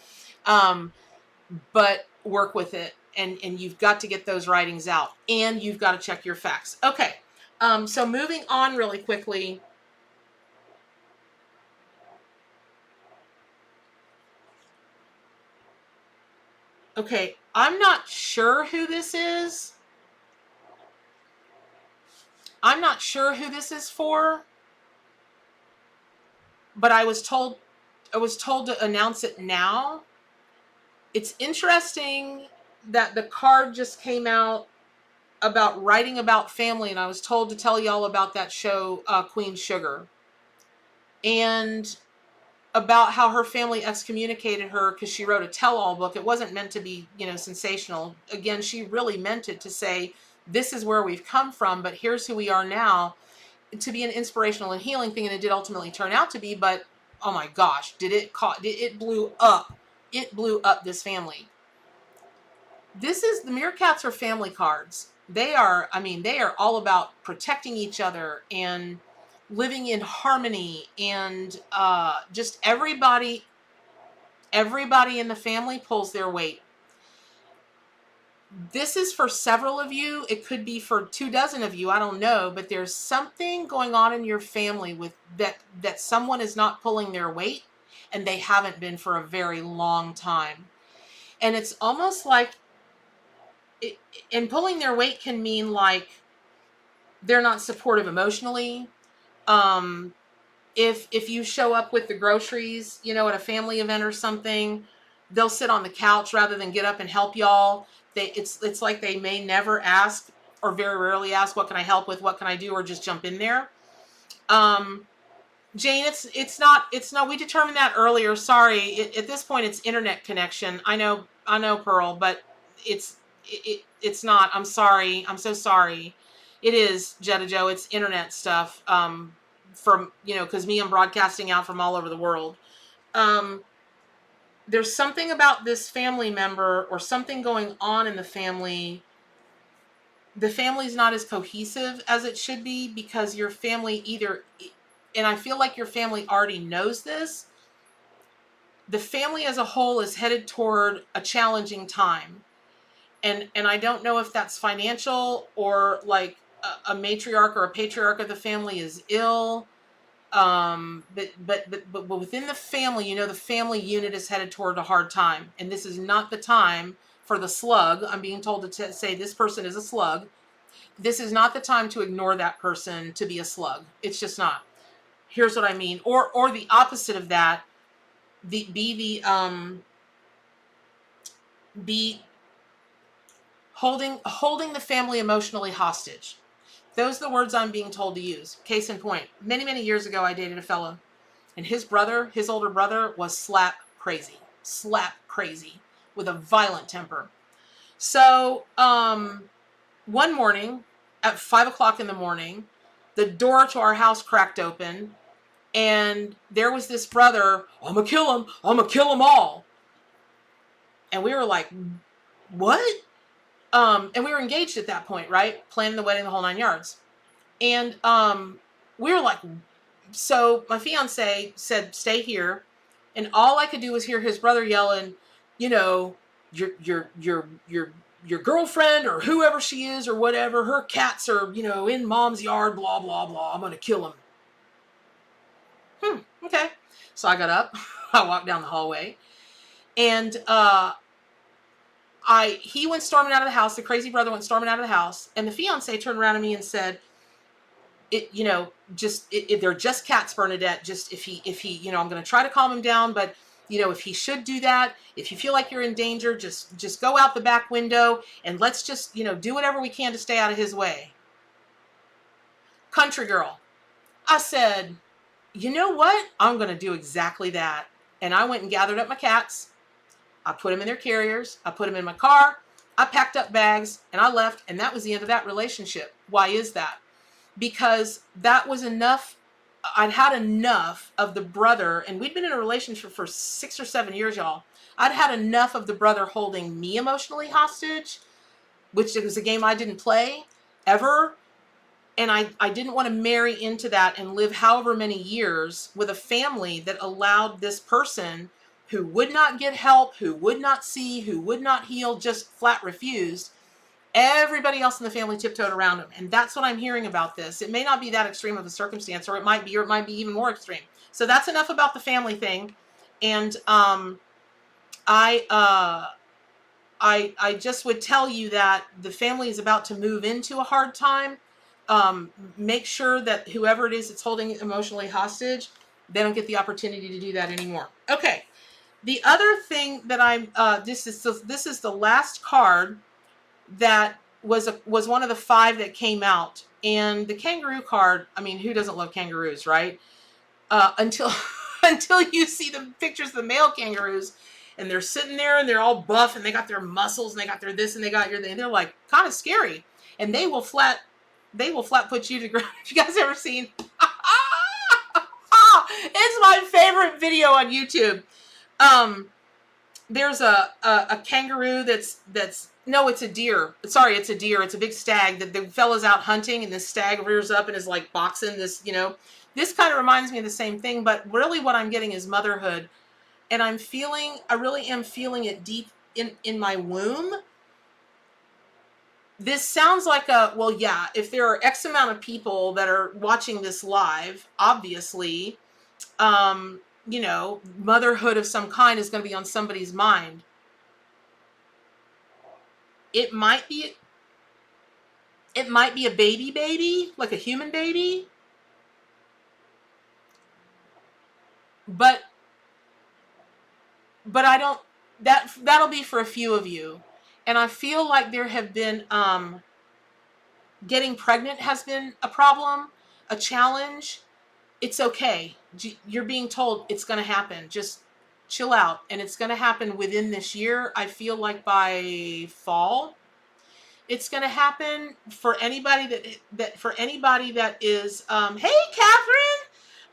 But work with it, and you've got to get those writings out, and you've got to check your facts. Okay. So moving on really quickly. Okay, I'm not sure who this is. I'm not sure who this is for, but I was told to announce it now. It's interesting that the card just came out about writing about family, and I was told to tell y'all about that show, Queen Sugar, and about how her family excommunicated her because she wrote a tell-all book. It wasn't meant to be, you know, sensational. Again, she really meant it to say, this is where we've come from, but here's who we are now, to be an inspirational and healing thing. And it did ultimately turn out to be, but oh my gosh, it blew up. It blew up this family. The Meerkats are family cards. They are all about protecting each other and living in harmony, and just everybody in the family pulls their weight. This is for several of you. It could be for 24 of you. I don't know, but there's something going on in your family with that someone is not pulling their weight, and they haven't been for a very long time. And it's almost like and pulling their weight can mean like they're not supportive emotionally. If you show up with the groceries, you know, at a family event or something, they'll sit on the couch rather than get up and help y'all. It's like they may never ask, or very rarely ask, what can I help with? What can I do? Or just jump in there. Jane, it's not, we determined that earlier. Sorry. At this point it's internet connection. I know, Pearl, but it's not. I'm sorry. I'm so sorry. It is, Jetta Joe. It's internet stuff. From, cause me, I'm broadcasting out from all over the world. There's something about this family member or something going on in the family. The family's not as cohesive as it should be because your family either, and I feel like your family already knows this, the family as a whole is headed toward a challenging time. And I don't know if that's financial or like a matriarch or a patriarch of the family is ill. But within the family, the family unit is headed toward a hard time. And this is not the time for the slug. I'm being told to say this person is a slug. This is not the time to ignore that person to be a slug. It's just not. Here's what I mean. Or the opposite of that, be holding the family emotionally hostage. Those are the words I'm being told to use. Case in point, many, many years ago, I dated a fella, and his older brother, was slap crazy with a violent temper. So, one morning at 5:00 in the morning, the door to our house cracked open, and there was this brother, I'm gonna kill him. I'm gonna kill them all. And we were like, what? And we were engaged at that point, right? Planning the wedding, the whole 9 yards. And we were like, so my fiance said, stay here. And all I could do was hear his brother yelling, your girlfriend or whoever she is or whatever, her cats are, in mom's yard, blah, blah, blah. I'm going to kill him. Okay. So I got up, I walked down the hallway, and he went storming out of the house. The crazy brother went storming out of the house, and the fiance turned around to me and said, they're just cats, Bernadette. Just if he, I'm going to try to calm him down, but if he should do that, if you feel like you're in danger, just go out the back window and let's just, do whatever we can to stay out of his way. Country girl. I said, you know what? I'm going to do exactly that. And I went and gathered up my cats. I put them in their carriers. I put them in my car. I packed up bags and I left. And that was the end of that relationship. Why is that? Because that was enough. I'd had enough of the brother, and we'd been in a relationship for 6 or 7 years, y'all. I'd had enough of the brother holding me emotionally hostage, which was a game I didn't play ever. And I didn't want to marry into that and live however many years with a family that allowed this person who would not get help, who would not see, who would not heal, just flat refused. Everybody else in the family tiptoed around him. And that's what I'm hearing about this. It may not be that extreme of a circumstance, or it might be even more extreme. So that's enough about the family thing. And I just would tell you that the family is about to move into a hard time. Make sure that whoever it is that's holding it emotionally hostage, they don't get the opportunity to do that anymore. Okay. The other thing that this is the last card that was one of the 5 that came out. And the kangaroo card, I mean, who doesn't love kangaroos, right? Until you see the pictures of the male kangaroos, and they're sitting there and they're all buff and they got their muscles and they got their this and they got your thing. They're like kind of scary, and they will flat put you to ground. Have you guys ever seen? It's my favorite video on YouTube. There's a kangaroo that's no, it's a deer. Sorry, it's a deer. It's a big stag that the fella's out hunting, and this stag rears up and is like boxing this, This kind of reminds me of the same thing, but really what I'm getting is motherhood. And I really am feeling it deep in my womb. This sounds like if there are X amount of people that are watching this live, obviously, motherhood of some kind is going to be on somebody's mind. It might be a baby, like a human baby. But I don't, that'll be for a few of you. And I feel like there have been, getting pregnant has been a problem, a challenge. it's okay. You're being told it's going to happen. Just chill out. And it's going to happen within this year. I feel like by fall, it's going to happen for anybody that is, hey, Catherine.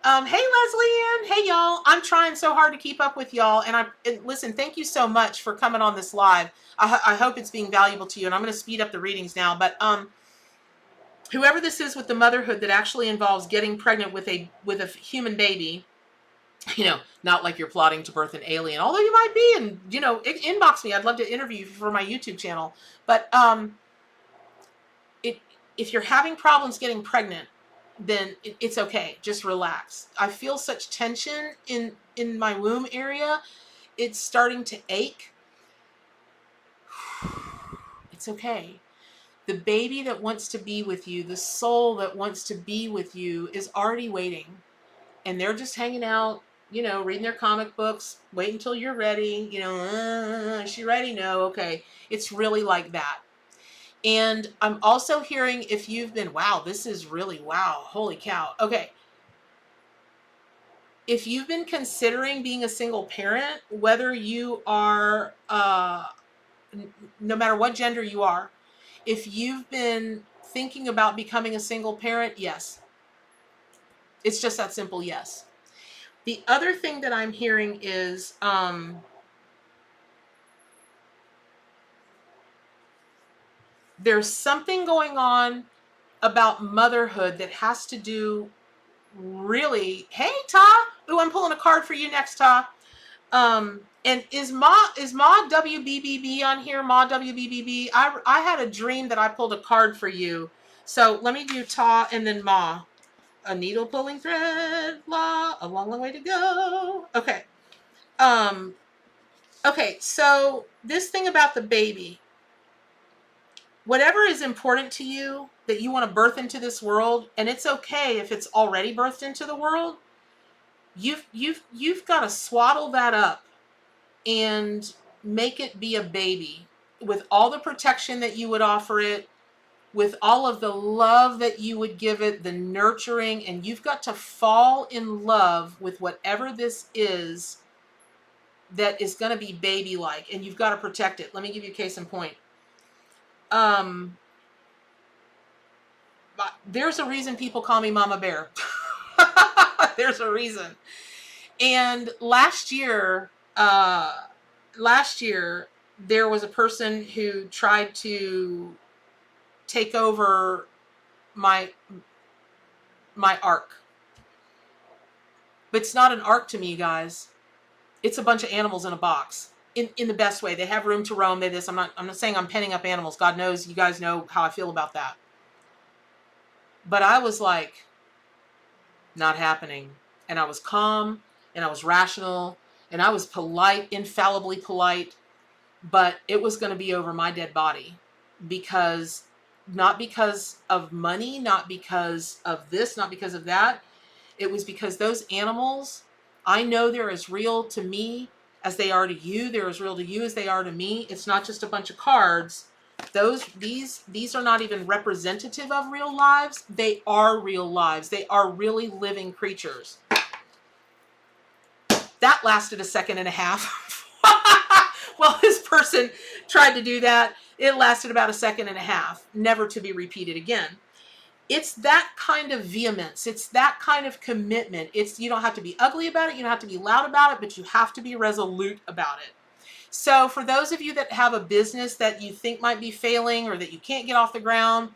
Hey, Leslie Ann. Hey, y'all. I'm trying so hard to keep up with y'all. And listen, thank you so much for coming on this live. I hope it's being valuable to you. And I'm going to speed up the readings now. But whoever this is with the motherhood that actually involves getting pregnant with a human baby, not like you're plotting to birth an alien, although you might be, and inbox me. I'd love to interview you for my YouTube channel. But if you're having problems getting pregnant, then it's okay. Just relax. I feel such tension in my womb area. It's starting to ache. It's okay. The baby that wants to be with you, the soul that wants to be with you, is already waiting. And they're just hanging out, reading their comic books, wait until you're ready. Is she ready? No, okay. It's really like that. And I'm also hearing, if you've been, wow, this is really, wow, holy cow. Okay. If you've been considering being a single parent, whether you are, no matter what gender you are, if you've been thinking about becoming a single parent, yes. It's just that simple, yes. The other thing that I'm hearing is, there's something going on about motherhood that has to do really, hey, Ta. Ooh, I'm pulling a card for you next, Ta. And is Ma WBBB on here? Ma WBBB. I had a dream that I pulled a card for you. So let me do Ta and then Ma. A needle pulling thread, blah, a long, long way to go. Okay. Okay, so this thing about the baby, whatever is important to you that you want to birth into this world, and it's okay if it's already birthed into the world, you've got to swaddle that up and make it be a baby with all the protection that you would offer it, with all of the love that you would give it, the nurturing, and you've got to fall in love with whatever this is that is going to be baby-like, and you've got to protect it. Let me give you a case in point. There's a reason people call me Mama Bear. There's a reason. And last year, there was a person who tried to take over my ark. But it's not an ark to me, you guys. It's a bunch of animals in a box. In the best way. They have room to roam. I'm not saying I'm penning up animals. God knows, you guys know how I feel about that. But I was like, not happening. And I was calm, and I was rational, and I was polite, infallibly polite, but it was going to be over my dead body, because not because of money, not because of this, not because of that. It was because those animals, I know they're as real to me as they are to you. They're as real to you as they are to me. It's not just a bunch of cards. These are not even representative of real lives. They are real lives. They are really living creatures. That lasted a second and a half. Well, this person tried to do that. It lasted about a second and a half, never to be repeated again. It's that kind of vehemence. It's that kind of commitment. You don't have to be ugly about it. You don't have to be loud about it, but you have to be resolute about it. So for those of you that have a business that you think might be failing, or that you can't get off the ground,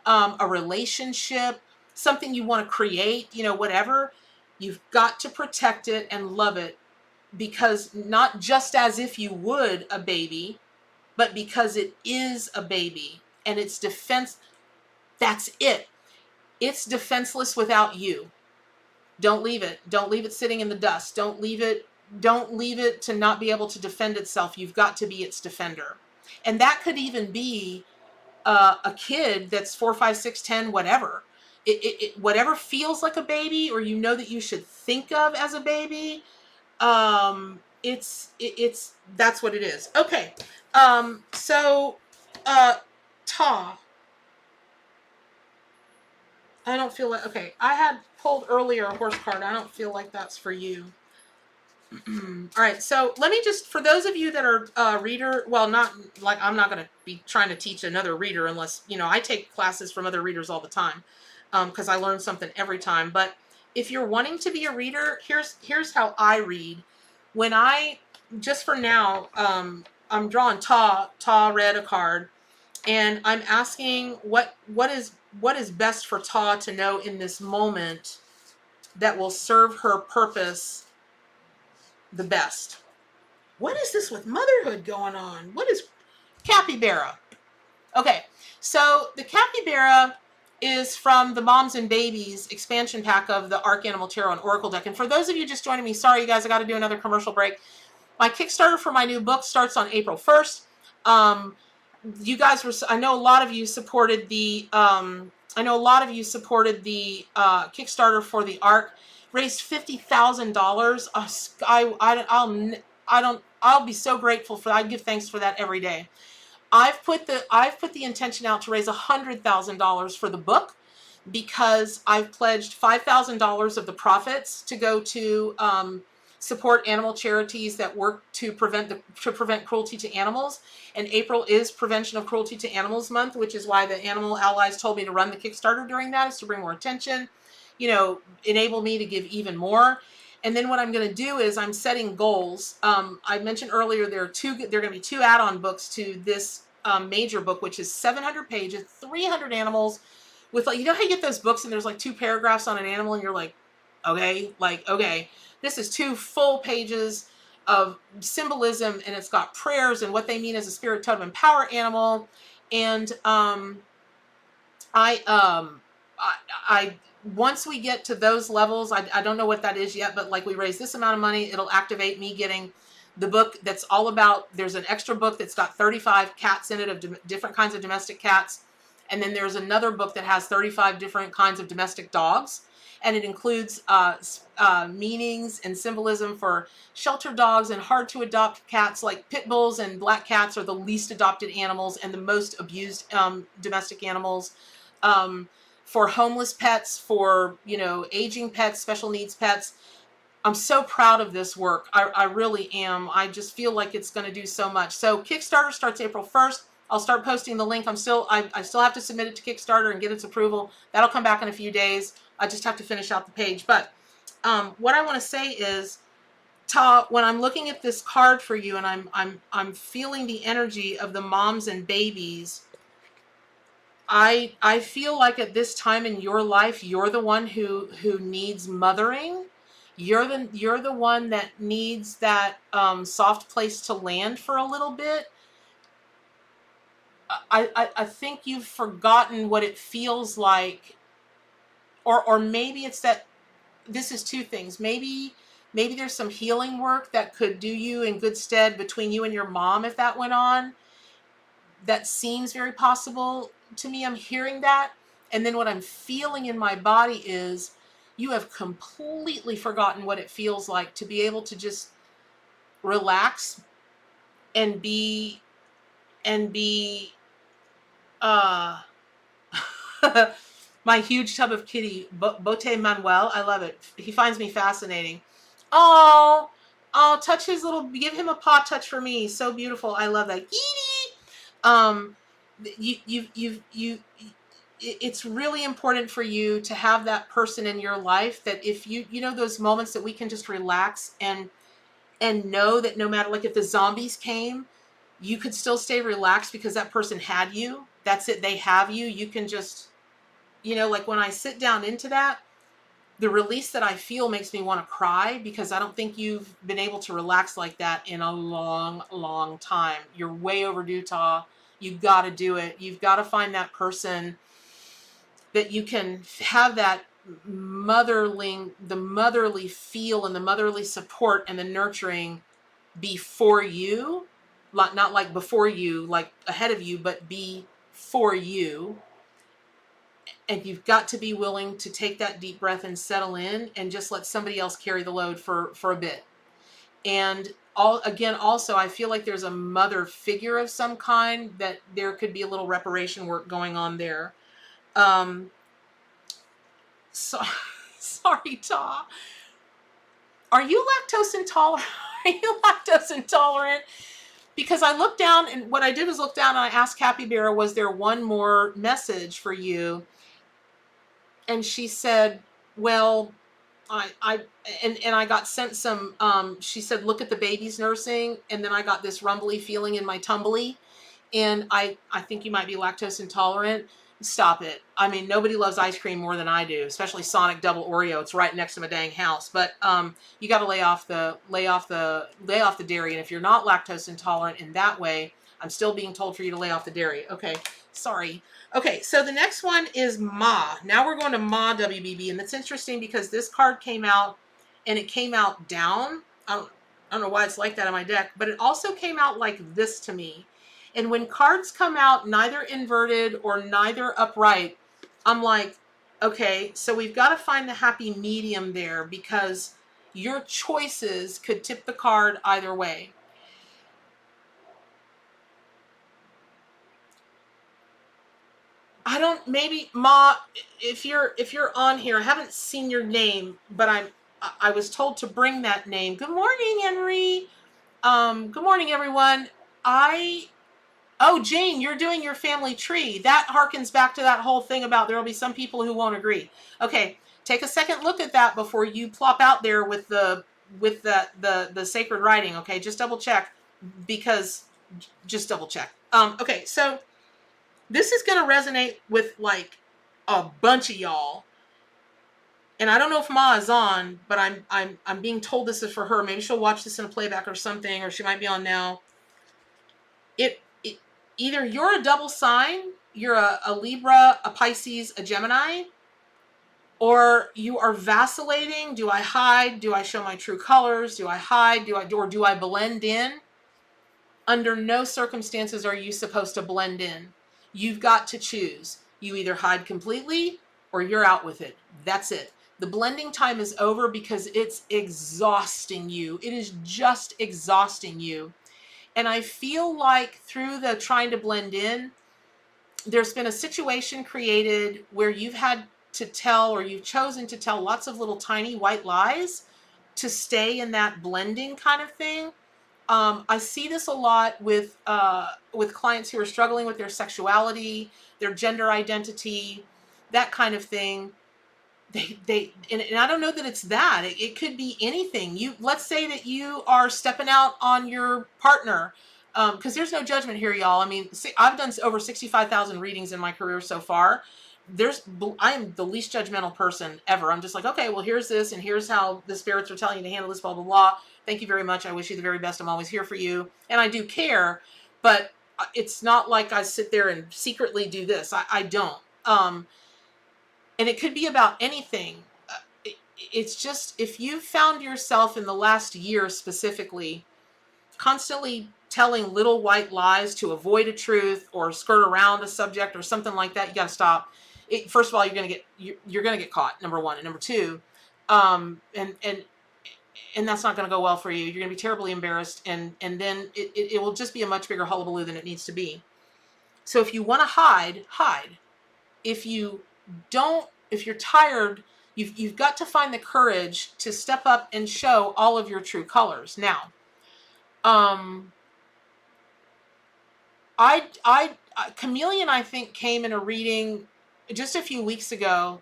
a relationship, something you want to create, whatever, you've got to protect it and love it, because not just as if you would a baby, but because it is a baby, and it's defense. That's it. It's defenseless without you. Don't leave it. Don't leave it sitting in the dust. Don't leave it to not be able to defend itself. You've got to be its defender. And that could even be a kid that's 4, 5, 6, 10, whatever. Whatever feels like a baby, or that you should think of as a baby, that's what it is. Okay. So Ta, I don't feel like, okay, I had pulled earlier a horse card. I don't feel like that's for you. All right, so let me just, for those of you that are reader, well, not like, I'm not going to be trying to teach another reader unless, you know, I take classes from other readers all the time because I learn something every time. But if you're wanting to be a reader, here's how I read. When I, just for now, I'm drawing Ta read a card, and I'm asking what is best for Ta to know in this moment that will serve her purpose the best. What is this with motherhood going on? What is capybara? Okay, so the capybara is from the Moms and Babies expansion pack of the Arc Animal Tarot and Oracle deck. And for those of you just joining me, sorry you guys, I got to do another commercial break. My Kickstarter for my new book starts on April 1st. You guys were, I know a lot of you supported the, Kickstarter for the Arc, raised $50,000. I'll be so grateful for that. I give thanks for that every day. I've put the intention out to raise $100,000 for the book because I've pledged $5,000 of the profits to go to support animal charities that work to prevent cruelty to animals. And April is Prevention of Cruelty to Animals Month, which is why the Animal Allies told me to run the Kickstarter during that, is to bring more attention, you know, enable me to give even more. And then what I'm going to do is I'm setting goals. I mentioned earlier there are going to be 2 add-on books to this major book, which is 700 pages, 300 animals. With, like, you know how you get those books and there's like 2 paragraphs on an animal and you're like, okay, okay. This is 2 full pages of symbolism, and it's got prayers and what they mean as a spirit, totem, and power animal. And I once we get to those levels, I don't know what that is yet, but like we raise this amount of money, it'll activate me getting the book that's all about, there's an extra book that's got 35 cats in it of different kinds of domestic cats. And then there's another book that has 35 different kinds of domestic dogs. And it includes meanings and symbolism for shelter dogs and hard to adopt cats. Like pit bulls and black cats are the least adopted animals and the most abused domestic animals. For homeless pets, for, you know, aging pets, special needs pets. I'm so proud of this work. I really am. I just feel like it's going to do so much. So Kickstarter starts April 1st. I'll start posting the link. I still have to submit it to Kickstarter and get its approval. That'll come back in a few days. I just have to finish out the page. But what I want to say is, Ta, when I'm looking at this card for you and I'm feeling the energy of the moms and babies, I feel like at this time in your life, you're the one who needs mothering. You're the one that needs that soft place to land for a little bit. I think you've forgotten what it feels like, or maybe it's that this is 2 things. Maybe there's some healing work that could do you in good stead between you and your mom if that went on. That seems very possible to me. I'm hearing that. And then what I'm feeling in my body is you have completely forgotten what it feels like to be able to just relax and be my huge tub of kitty, Bote Manuel. I love it. He finds me fascinating. Oh, touch his little, give him a paw touch for me. So beautiful. I love that. It's really important for you to have that person in your life that if you know those moments that we can just relax and know that no matter, like if the zombies came, you could still stay relaxed because that person had you. That's it. They have you. You can just, you know, like when I sit down into that, the release that I feel makes me want to cry because I don't think you've been able to relax like that in a long, long time. You're way overdue, Ta. You've got to do it. You've got to find that person that you can have that the motherly feel and the motherly support and the nurturing before you, not like before you, like ahead of you, but be for you. And you've got to be willing to take that deep breath and settle in and just let somebody else carry the load for a bit. And also, I feel like there's a mother figure of some kind that there could be a little reparation work going on there. So, sorry, Ta. Are you lactose intolerant? Are you lactose intolerant? Because I looked down, and what I did was look down and I asked Capybara, was there one more message for you? And she said, well, and I got sent some, she said, look at the baby's nursing. And then I got this rumbly feeling in my tumbly. And I think you might be lactose intolerant. Stop it. I mean, nobody loves ice cream more than I do, especially Sonic Double Oreo. It's right next to my dang house. But you got to lay off the dairy. And if you're not lactose intolerant in that way, I'm still being told for you to lay off the dairy. Okay, sorry. Okay, so the next one is Ma. Now we're going to Ma WBB, and that's interesting because this card came out, and it came out down. I don't know why it's like that on my deck, but it also came out like this to me. And when cards come out neither inverted or neither upright, I'm like, okay, so we've got to find the happy medium there because your choices could tip the card either way. I don't, maybe Ma, if you're on here, I haven't seen your name, but I was told to bring that name. Good morning, Henry. Good morning, everyone. Oh, Jane, you're doing your family tree. That harkens back to that whole thing about there will be some people who won't agree. Okay, take a second look at that before you plop out there with the sacred writing. Okay, just double check, because just double check. Okay, so this is going to resonate with like a bunch of y'all. And I don't know if Ma is on, but I'm being told this is for her. Maybe she'll watch this in a playback or something, or she might be on now. Either you're a double sign, you're a Libra, a Pisces, a Gemini, or you are vacillating. Do I hide? Do I show my true colors? Do I hide? Or do I blend in? Under no circumstances are you supposed to blend in. You've got to choose. You either hide completely or you're out with it. That's it. The blending time is over because it's exhausting you. It is just exhausting you. And I feel like through the trying to blend in, there's been a situation created where you've had to tell, or you've chosen to tell lots of little tiny white lies to stay in that blending kind of thing. I see this a lot with clients who are struggling with their sexuality, their gender identity, that kind of thing. And I don't know that it's that. It could be anything. Let's say that you are stepping out on your partner, because there's no judgment here, y'all. I mean, I've done over 65,000 readings in my career so far. I am the least judgmental person ever. I'm just like, okay, well, here's this, and here's how the spirits are telling you to handle this, blah, blah, blah. Thank you very much. I wish you the very best. I'm always here for you. And I do care, but it's not like I sit there and secretly do this. I don't. And it could be about anything. It's just, if you found yourself in the last year specifically constantly telling little white lies to avoid a truth or skirt around a subject or something like that, you got to stop. First of all, you're going to get caught, number one. And number two, and that's not going to go well for you. You're going to be terribly embarrassed. And then it will just be a much bigger hullabaloo than it needs to be. So if you want to hide. If you're tired, you've got to find the courage to step up and show all of your true colors. Now, Chameleon, I think, came in a reading just a few weeks ago,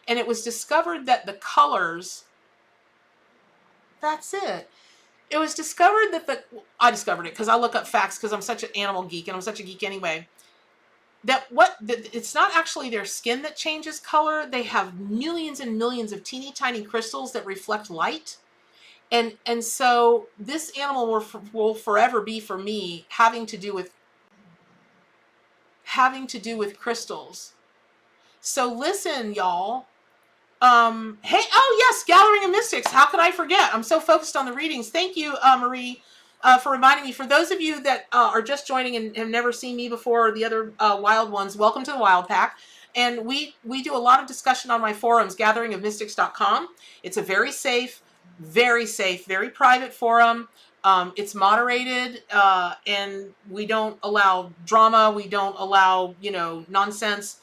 and it was discovered that the colors, that's it. It was discovered that I discovered it because I look up facts because I'm such an animal geek, and I'm such a geek anyway. It's not actually their skin that changes color. They have millions and millions of teeny tiny crystals that reflect light. And so this animal will forever be, for me, having to do with crystals. So listen, y'all. Hey, oh yes, Gathering of Mystics. How could I forget? I'm so focused on the readings. Thank you, Marie, for reminding me. For those of you that are just joining and have never seen me before, or the other wild ones, welcome to the Wild Pack. And we do a lot of discussion on my forums, gatheringofmystics.com. It's a very safe, very private forum. It's moderated, and we don't allow drama. We don't allow, nonsense.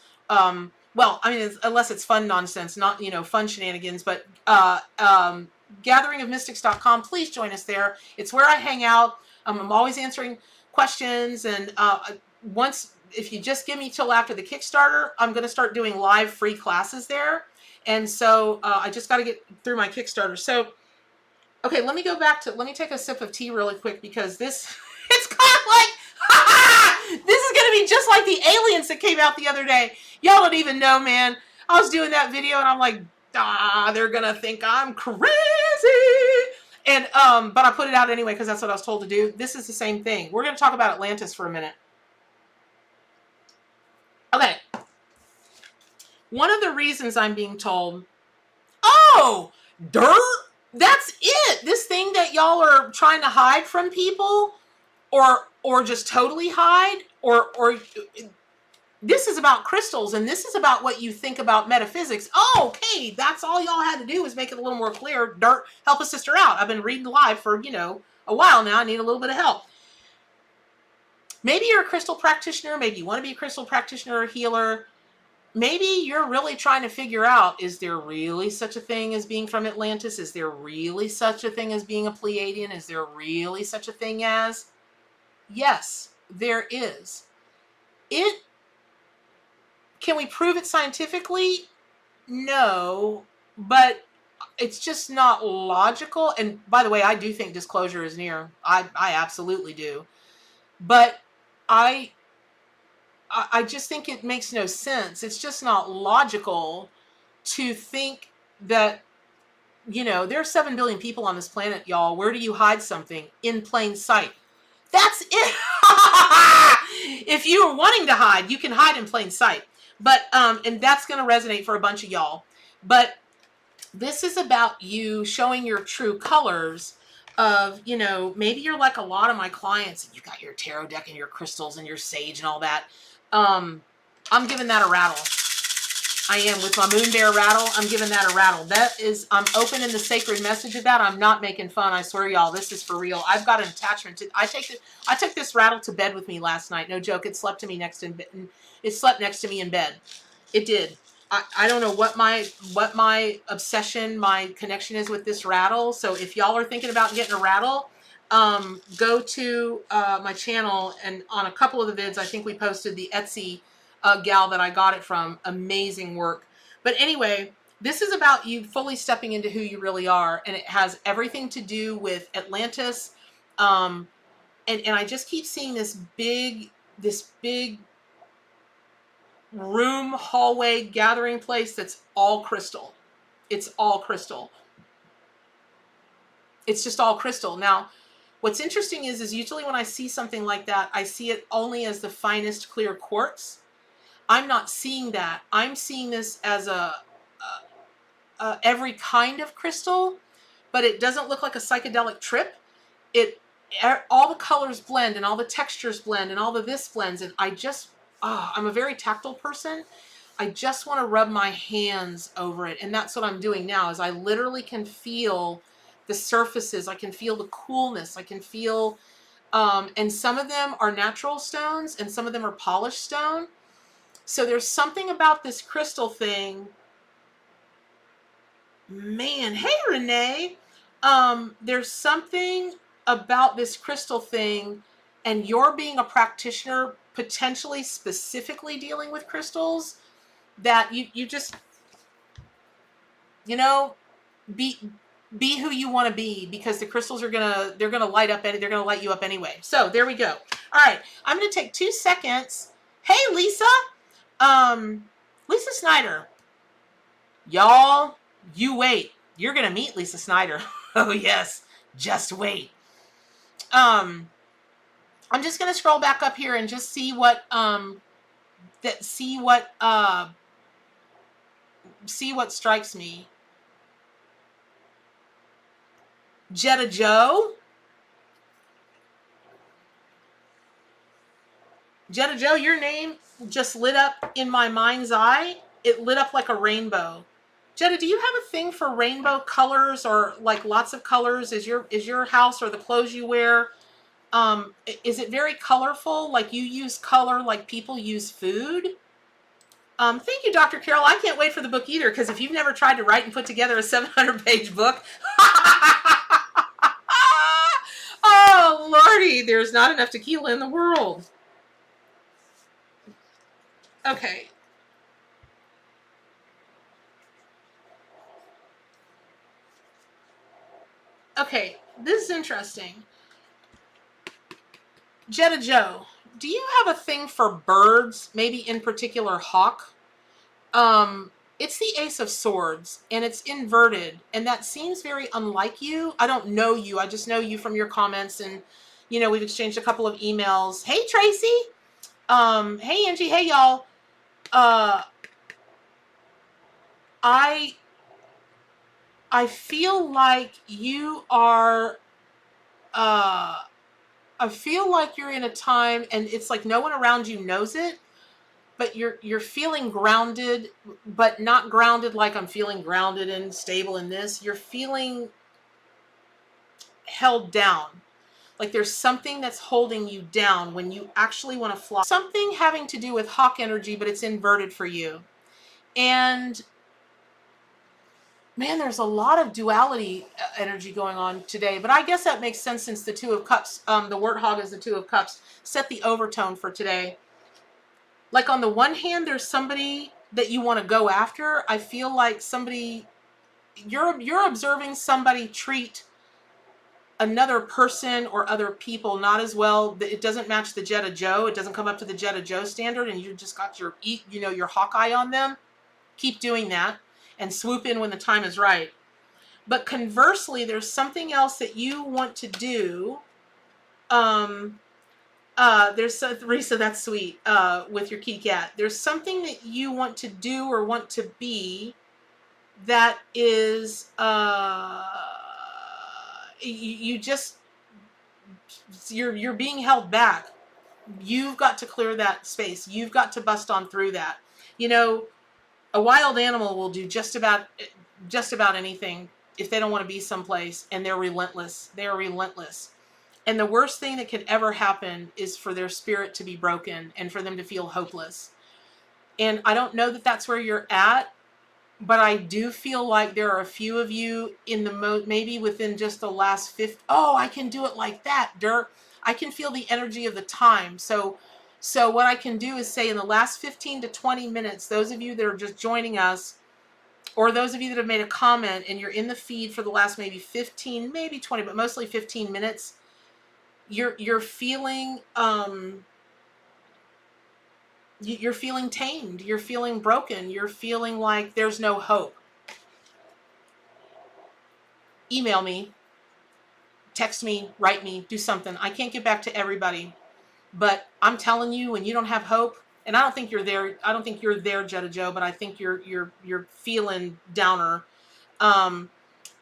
well, I mean, unless it's fun nonsense, not, fun shenanigans, but gatheringofmystics.com. Please join us there. It's where I hang out. I'm always answering questions. And if you just give me till after the Kickstarter, I'm going to start doing live free classes there. And so I just got to get through my Kickstarter. So, okay, let me take a sip of tea really quick, because it's kind of like, this is going to be just like the aliens that came out the other day. Y'all don't even know, man. I was doing that video and I'm like, they're going to think I'm crazy. And, but I put it out anyway, because that's what I was told to do. This is the same thing. We're going to talk about Atlantis for a minute. Okay. One of the reasons I'm being told, oh, dirt, that's it. This thing that y'all are trying to hide from people, or just totally hide, or this is about crystals, and this is about what you think about metaphysics. Oh, okay, that's all y'all had to do was make it a little more clear. Dirt, help a sister out. I've been reading live for, a while now. I need a little bit of help. Maybe you're a crystal practitioner. Maybe you want to be a crystal practitioner or healer. Maybe you're really trying to figure out, is there really such a thing as being from Atlantis? Is there really such a thing as being a Pleiadian? Is there really such a thing as? Yes, there is. Can we prove it scientifically? No, but it's just not logical. And by the way, I do think disclosure is near. I absolutely do. But I just think it makes no sense. It's just not logical to think that, there are 7 billion people on this planet, y'all. Where do you hide something? In plain sight. That's it. If you are wanting to hide, you can hide in plain sight. But, and that's going to resonate for a bunch of y'all. But this is about you showing your true colors of, maybe you're like a lot of my clients, and you got your tarot deck and your crystals and your sage and all that. I'm giving that a rattle. I am with my moon bear rattle. I'm giving that a rattle. I'm opening the sacred message of that. I'm not making fun. I swear, y'all, this is for real. I've got an attachment to. I took this rattle to bed with me last night. No joke. It slept next to me in bed. It did. I don't know what my obsession, my connection is with this rattle. So if y'all are thinking about getting a rattle, go to my channel, and on a couple of the vids, I think we posted the Etsy gal that I got it from. Amazing work. But anyway, this is about you fully stepping into who you really are, and it has everything to do with Atlantis. And I just keep seeing this big room, hallway, gathering place that's all crystal. It's all crystal. It's just all crystal. Now, what's interesting is usually when I see something like that, I see it only as the finest clear quartz. I'm not seeing that. I'm seeing this as every kind of crystal, but it doesn't look like a psychedelic trip. All the colors blend, and all the textures blend, and all the this blends, and I'm a very tactile person. I just want to rub my hands over it, and that's what I'm doing now. Is I literally can feel the surfaces. I can feel the coolness. I can feel, and some of them are natural stones, and some of them are polished stone. So there's something about this crystal thing. Man, hey Renee. There's something about this crystal thing, and you're being a practitioner, potentially specifically dealing with crystals, that you just, be who you want to be, because the crystals they're gonna light you up anyway. So there we go. All right, I'm gonna take 2 seconds. Hey Lisa, Lisa Snyder, y'all, you wait. You're gonna meet Lisa Snyder. Oh yes, just wait. I'm just gonna scroll back up here and just see what strikes me. Jetta Joe, your name just lit up in my mind's eye. It lit up like a rainbow. Jetta, do you have a thing for rainbow colors, or like lots of colors? Is your house, or the clothes you wear, is it very colorful? Like you use color like people use food? Thank you, Dr. Carol. I can't wait for the book either, because if you've never tried to write and put together a 700-page book, oh, Lordy, there's not enough tequila in the world. Okay. Okay, this is interesting. Jetta Joe, do you have a thing for birds? Maybe in particular hawk? It's the Ace of Swords, and it's inverted, and that seems very unlike you. I don't know you. I just know you from your comments, and we've exchanged a couple of emails. Hey, Tracy. Hey, Angie. Hey, y'all. I feel like you are. I feel like you're in a time, and it's like no one around you knows it, but you're feeling grounded, but not grounded like I'm feeling grounded and stable in this. You're feeling held down. Like there's something that's holding you down when you actually want to fly. Something having to do with hawk energy, but it's inverted for you. And man, there's a lot of duality energy going on today, but I guess that makes sense since the Two of Cups, the warthog is the Two of Cups, set the overtone for today. Like on the one hand, there's somebody that you want to go after. I feel like somebody, you're observing somebody treat another person or other people not as well. It doesn't match the Jetta Joe. It doesn't come up to the Jetta Joe standard, and you just got your Hawkeye on them. Keep doing that and swoop in when the time is right. But conversely, there's something else that you want to do. There's Risa, that's sweet. With your kitty cat, there's something that you want to do or want to be that is you're being held back. You've got to clear that space. You've got to bust on through that. A wild animal will do just about anything if they don't want to be someplace, and they're relentless. They are relentless. And the worst thing that could ever happen is for their spirit to be broken and for them to feel hopeless. And I don't know that that's where you're at, but I do feel like there are a few of you in maybe within just the last 50. Oh, I can do it like that, Dirk. I can feel the energy of the time. So what I can do is say in the last 15 to 20 minutes, those of you that are just joining us, or those of you that have made a comment and you're in the feed for the last maybe 15, maybe 20, but mostly 15 minutes, you're feeling you're feeling tamed, you're feeling broken, you're feeling like there's no hope. Email me, text me, write me, do something. I can't get back to everybody, but I'm telling you, when you don't have hope, and I don't think you're there. I don't think you're there, Jetta Joe, but I think you're feeling downer. And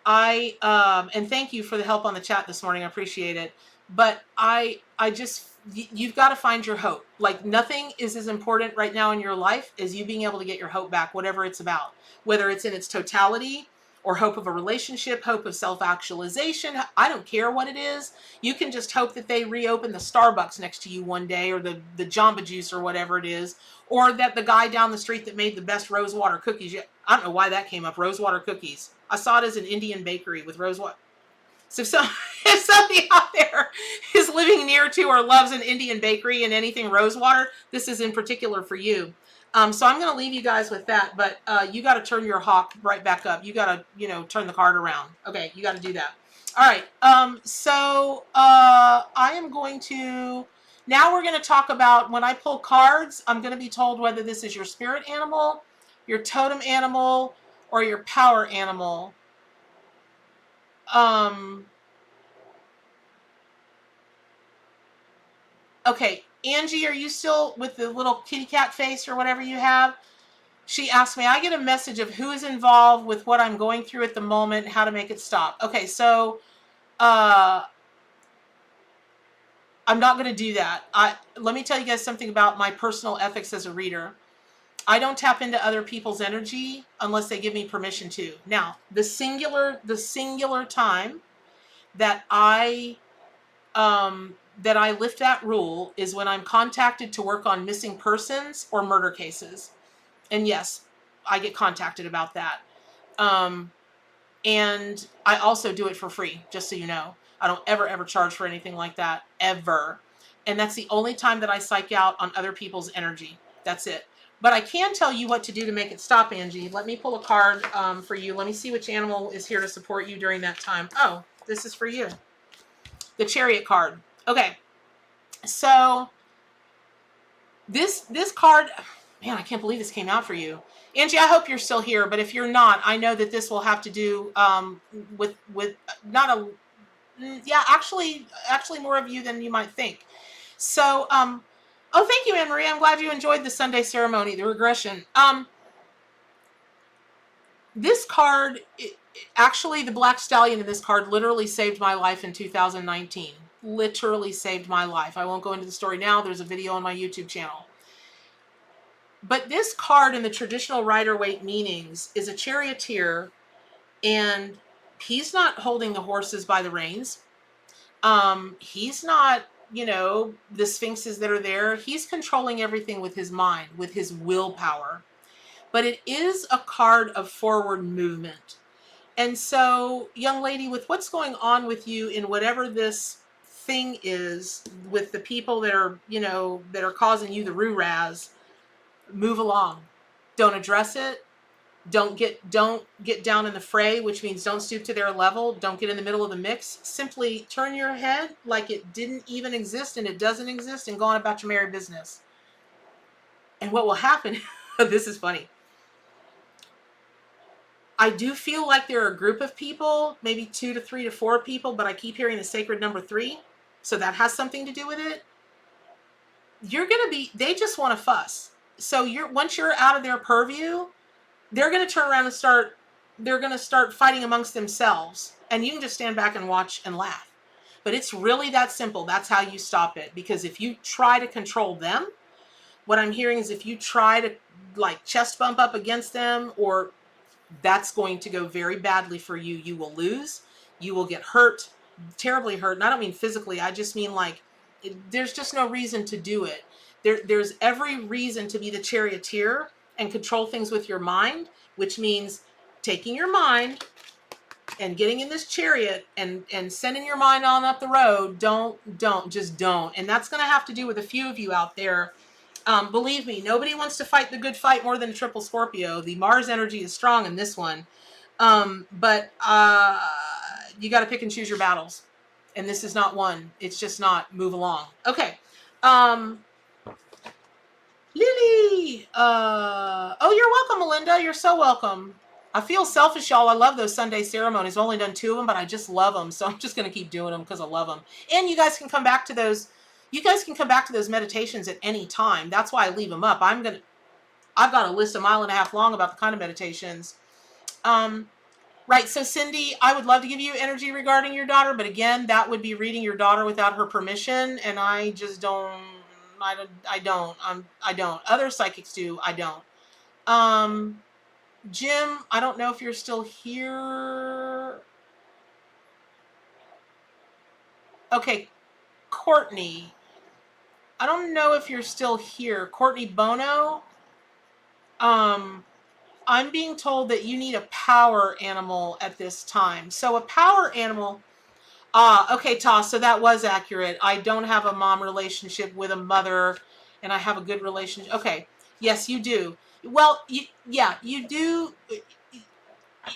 thank you for the help on the chat this morning. I appreciate it. But you've got to find your hope. Like nothing is as important right now in your life as you being able to get your hope back, whatever it's about, whether it's in its totality or hope of a relationship, hope of self-actualization. I don't care what it is. You can just hope that they reopen the Starbucks next to you one day, or the Jamba Juice or whatever it is, or that the guy down the street that made the best rosewater cookies. I don't know why that came up, rosewater cookies. I saw it as an Indian bakery with rosewater. So if somebody out there is living near to or loves an Indian bakery and anything rosewater, this is in particular for you. So I'm going to leave you guys with that, but you got to turn your hawk right back up. You got to, turn the card around. Okay, you got to do that. All right. I am going to, now we're going to talk about, when I pull cards, I'm going to be told whether this is your spirit animal, your totem animal, or your power animal. Okay, Angie, are you still with the little kitty cat face or whatever you have? She asked me, I get a message of who is involved with what I'm going through at the moment and how to make it stop. Okay, so I'm not going to do that. Let me tell you guys something about my personal ethics as a reader. I don't tap into other people's energy unless they give me permission to. Now, the singular time that I lift that rule is when I'm contacted to work on missing persons or murder cases. And yes, I get contacted about that. And I also do it for free, just so you know. I don't ever charge for anything like that, ever. And that's the only time that I psych out on other people's energy. That's it. But I can tell you what to do to make it stop, Angie. Let me pull a card for you. Let me see which animal is here to support you during that time. Oh, this is for you. The Chariot card. Okay. So this card, man, I can't believe this came out for you. Angie, I hope you're still here, but if you're not, I know that this will have to do with not a, yeah, actually more of you than you might think. So, oh, thank you, Anne Marie. I'm glad you enjoyed the Sunday ceremony, the regression. This card, actually, the Black Stallion in this card literally saved my life in 2019. Literally saved my life. I won't go into the story now. There's a video on my YouTube channel. But this card in the traditional Rider-Waite meanings is a charioteer, and he's not holding the horses by the reins. He's not, you know, the sphinxes that are there. He's controlling everything with his mind, with his willpower. But it is a card of forward movement. And so, young lady, with what's going on with you in whatever this thing is, with the people that are, you know, that are causing you the roo-raz, move along. Don't address it. Don't get down in the fray, which means don't stoop to their level. Don't get in the middle of the mix. Simply turn your head like it didn't even exist and it doesn't exist, and go on about your merry business. And what will happen, this is funny. I do feel like there are a group of people, maybe 2 to 3 to 4 people, but I keep hearing the sacred number 3. So that has something to do with it. You're going to be, they just want to fuss. So once you're out of their purview, they're going to turn around and they're going to start fighting amongst themselves. And you can just stand back and watch and laugh. But it's really that simple. That's how you stop it. Because if you try to control them, what I'm hearing is if you try to like chest bump up against them, or that's going to go very badly for you. You will lose. You will get hurt, terribly hurt. And I don't mean physically. I just mean like, there's just no reason to do it. There's every reason to be the charioteer and control things with your mind, which means taking your mind and getting in this chariot and sending your mind on up the road. Just don't. And that's going to have to do with a few of you out there. Believe me, nobody wants to fight the good fight more than a triple Scorpio. The Mars energy is strong in this one. But you got to pick and choose your battles. And this is not one. It's just not. Move along. Okay. Lily. Oh, you're welcome, Melinda. You're so welcome. I feel selfish, y'all. I love those Sunday ceremonies. I've only done 2 of them, but I just love them. So I'm just going to keep doing them because I love them. And you guys can come back to those. You guys can come back to those meditations at any time. That's why I leave them up. I've got a list 1.5 miles long about the kind of meditations. Right. So Cindy, I would love to give you energy regarding your daughter, but again, that would be reading your daughter without her permission. And I just don't, I don't. Other psychics do. I don't. Jim, I don't know if you're still here. Okay. Courtney, I don't know if you're still here. Courtney Bono. I'm being told that you need a power animal at this time. So a power animal. Okay, Toss. So that was accurate. I don't have a mom relationship with a mother, and I have a good relationship. Okay. Yes, you do. Well, yeah, you do.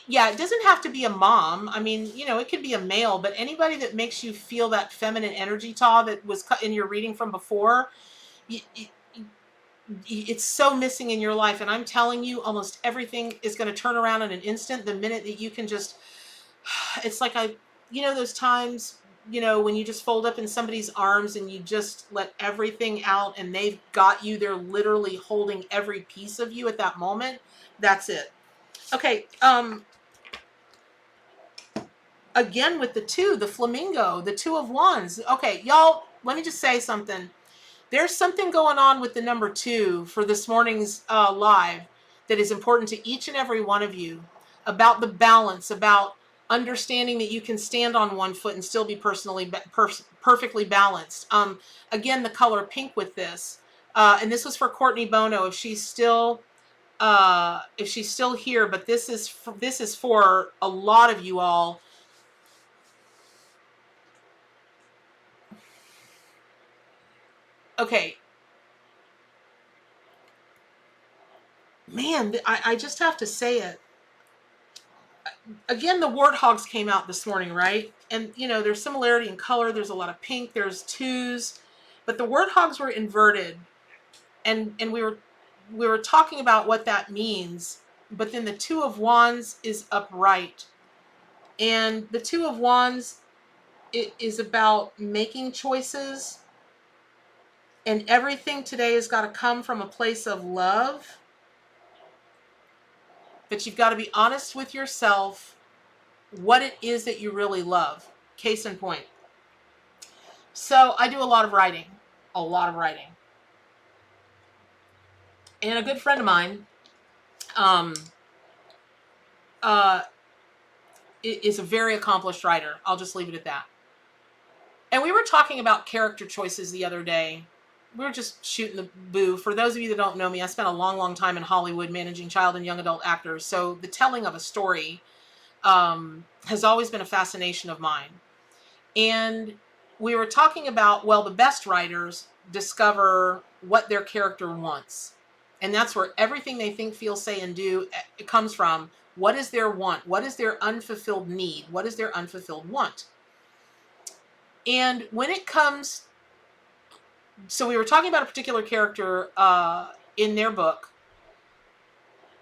Yeah, it doesn't have to be a mom. I mean, you know, it could be a male, but anybody that makes you feel that feminine energy, Ta, that was in your reading from before, it's so missing in your life. And I'm telling you, almost everything is going to turn around in an instant the minute that you can just, it's like you know, those times, you know, when you just fold up in somebody's arms and you just let everything out and they've got you, they're literally holding every piece of you at that moment. That's it. Okay. Again, with the 2, the flamingo, the 2 of Wands. Okay, y'all, let me just say something. There's something going on with the number 2 for this morning's live that is important to each and every one of you, about the balance, about understanding that you can stand on one foot and still be perfectly balanced. Again, the color pink with this. And this was for Courtney Bono. If she's still if she's still here, but this is for a lot of you all. Okay. Man, I just have to say it. Again, the warthogs came out this morning, right? And, you know, there's similarity in color. There's a lot of pink. There's twos. But the warthogs were inverted. And we were talking about what that means. But then the Two of Wands is upright. And the Two of Wands, it is about making choices. And everything today has got to come from a place of love. But you've got to be honest with yourself what it is that you really love. Case in point. So I do a lot of writing. And a good friend of mine is a very accomplished writer. I'll just leave it at that. And we were talking about character choices the other day. We were just shooting the boo. For those of you that don't know me, I spent a long time in Hollywood managing child and young adult actors. So the telling of a story has always been a fascination of mine. And we were talking about, well, the best writers discover what their character wants. And that's where everything they think, feel, say, and do, it comes from. What is their want? What is their unfulfilled need? What is their unfulfilled want? And when it comes, so we were talking about a particular character in their book,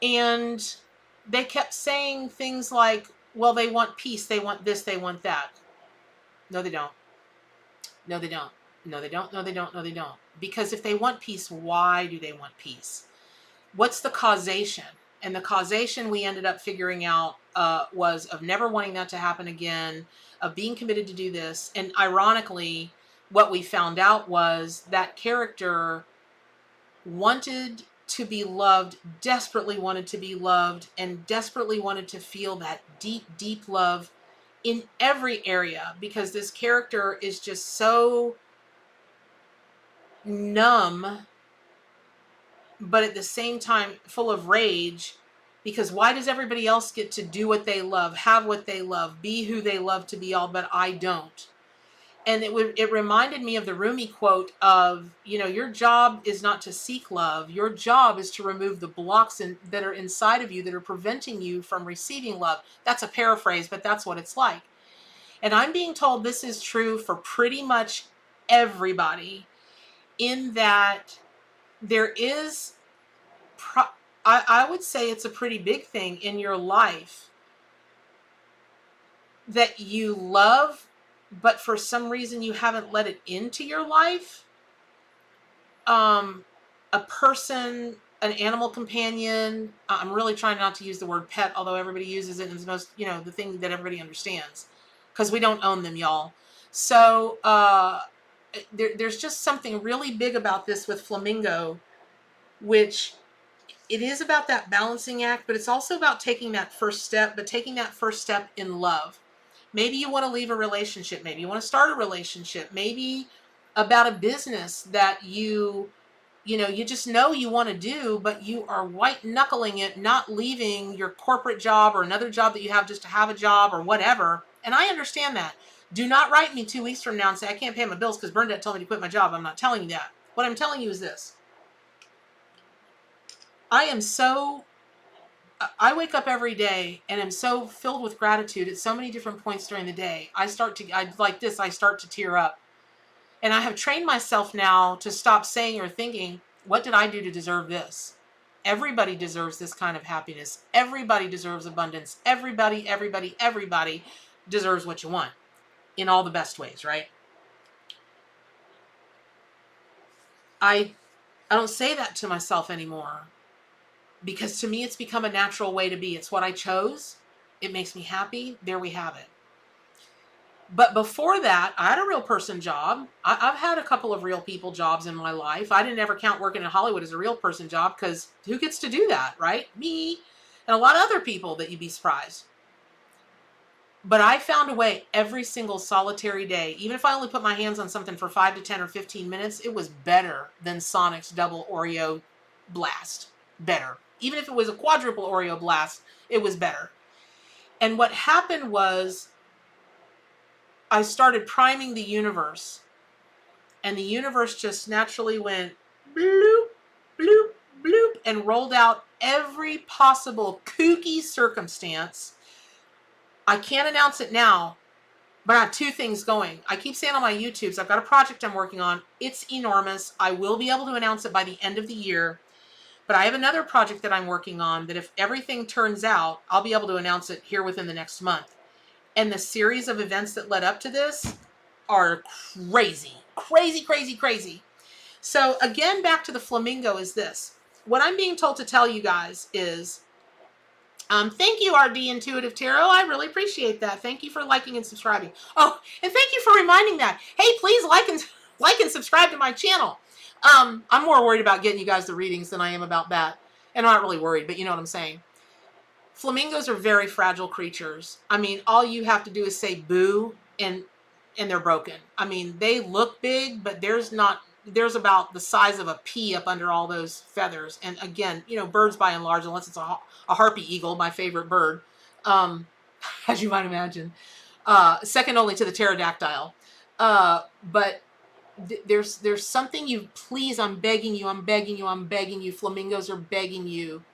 and they kept saying things like, well, they want peace, they want this, they want that. No, they don't. No, they don't. No, they don't. No, they don't. No, they don't. Because if they want peace, why do they want peace? What's the causation? And the causation we ended up figuring out was of never wanting that to happen again, of being committed to do this. And ironically, what we found out was that character wanted to be loved, desperately wanted to be loved, and desperately wanted to feel that deep, deep love in every area, because this character is just so numb, but at the same time full of rage, because why does everybody else get to do what they love, have what they love, be who they love to be all, but I don't? And it reminded me of the Rumi quote of, you know, your job is not to seek love. Your job is to remove the blocks that are inside of you that are preventing you from receiving love. That's a paraphrase, but that's what it's like. And I'm being told this is true for pretty much everybody, in that there is, I would say it's a pretty big thing in your life that you love, but for some reason you haven't let it into your life. A person, an animal companion. I'm really trying not to use the word pet, although everybody uses it, and it's most, you know, the thing that everybody understands, because we don't own them, y'all. So there's just something really big about this with Flamingo, which it is about that balancing act, but it's also about taking that first step, but taking that first step in love. Maybe you want to leave a relationship. Maybe you want to start a relationship. Maybe about a business that you just know you want to do, but you are white knuckling it, not leaving your corporate job or another job that you have just to have a job or whatever. And I understand that. Do not write me 2 weeks from now and say, I can't pay my bills because Bernadette told me to quit my job. I'm not telling you that. What I'm telling you is this. I wake up every day and am so filled with gratitude at so many different points during the day. I start to tear up. And I have trained myself now to stop saying or thinking, what did I do to deserve this? Everybody deserves this kind of happiness. Everybody deserves abundance. Everybody deserves what you want in all the best ways, right? I don't say that to myself anymore, because to me it's become a natural way to be. It's what I chose. It makes me happy. There we have it. But before that, I had a real person job. I've had a couple of real people jobs in my life. I didn't ever count working in Hollywood as a real person job, because who gets to do that, right? Me and a lot of other people that you'd be surprised. But I found a way every single solitary day. Even if I only put my hands on something for 5 to 10 or 15 minutes, it was better than Sonic's double Oreo blast. Better. Even if it was a quadruple Oreo blast, it was better. And what happened was I started priming the universe, and the universe just naturally went bloop, bloop, bloop, and rolled out every possible kooky circumstance. I can't announce it now, but I have two things going. I keep saying on my YouTubes, I've got a project I'm working on. It's enormous. I will be able to announce it by the end of the year. But I have another project that I'm working on that if everything turns out, I'll be able to announce it here within the next month. And the series of events that led up to this are crazy, crazy, crazy, crazy. So again, back to the flamingo is this. What I'm being told to tell you guys is, thank you, RD Intuitive Tarot. I really appreciate that. Thank you for liking and subscribing. Oh, and thank you for reminding that. Hey, please like and subscribe to my channel. I'm more worried about getting you guys the readings than I am about that. And I'm not really worried, but you know what I'm saying. Flamingos are very fragile creatures. I mean, all you have to do is say boo and they're broken. I mean, they look big, but there's about the size of a pea up under all those feathers. And again, you know, birds by and large, unless it's a harpy eagle, my favorite bird, as you might imagine, second only to the pterodactyl. But there's something you, please, I'm begging you, flamingos are begging you.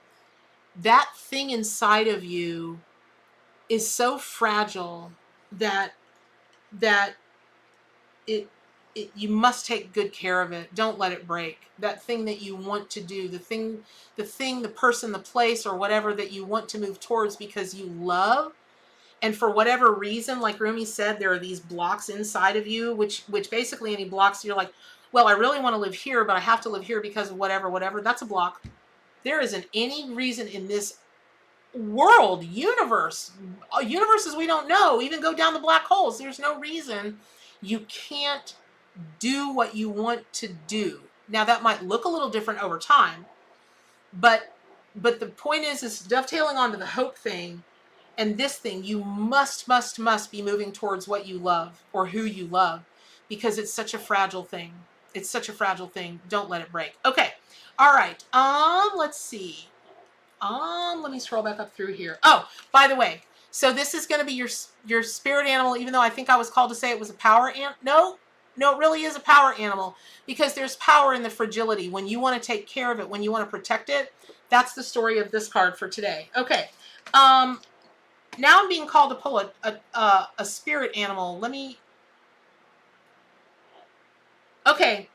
That thing inside of you is so fragile that you must take good care of it. Don't let it break. That thing that you want to do, the person, the place, or whatever that you want to move towards because you love. And for whatever reason, like Rumi said, there are these blocks inside of you, which basically any blocks, you're like, well, I really want to live here, but I have to live here because of whatever. That's a block. There isn't any reason in this world, universes we don't know, even go down the black holes. There's no reason you can't do what you want to do. Now that might look a little different over time, but the point is dovetailing onto the hope thing and this thing, you must be moving towards what you love or who you love, because it's such a fragile thing. It's such a fragile thing. Don't let it break. Okay. All right. Let's see. Let me scroll back up through here. Oh, by the way, so this is going to be your spirit animal, even though I think I was called to say it was a power No, it really is a power animal, because there's power in the fragility. When you want to take care of it, when you want to protect it, that's the story of this card for today. Okay. Now I'm being called to pull a spirit animal. Okay.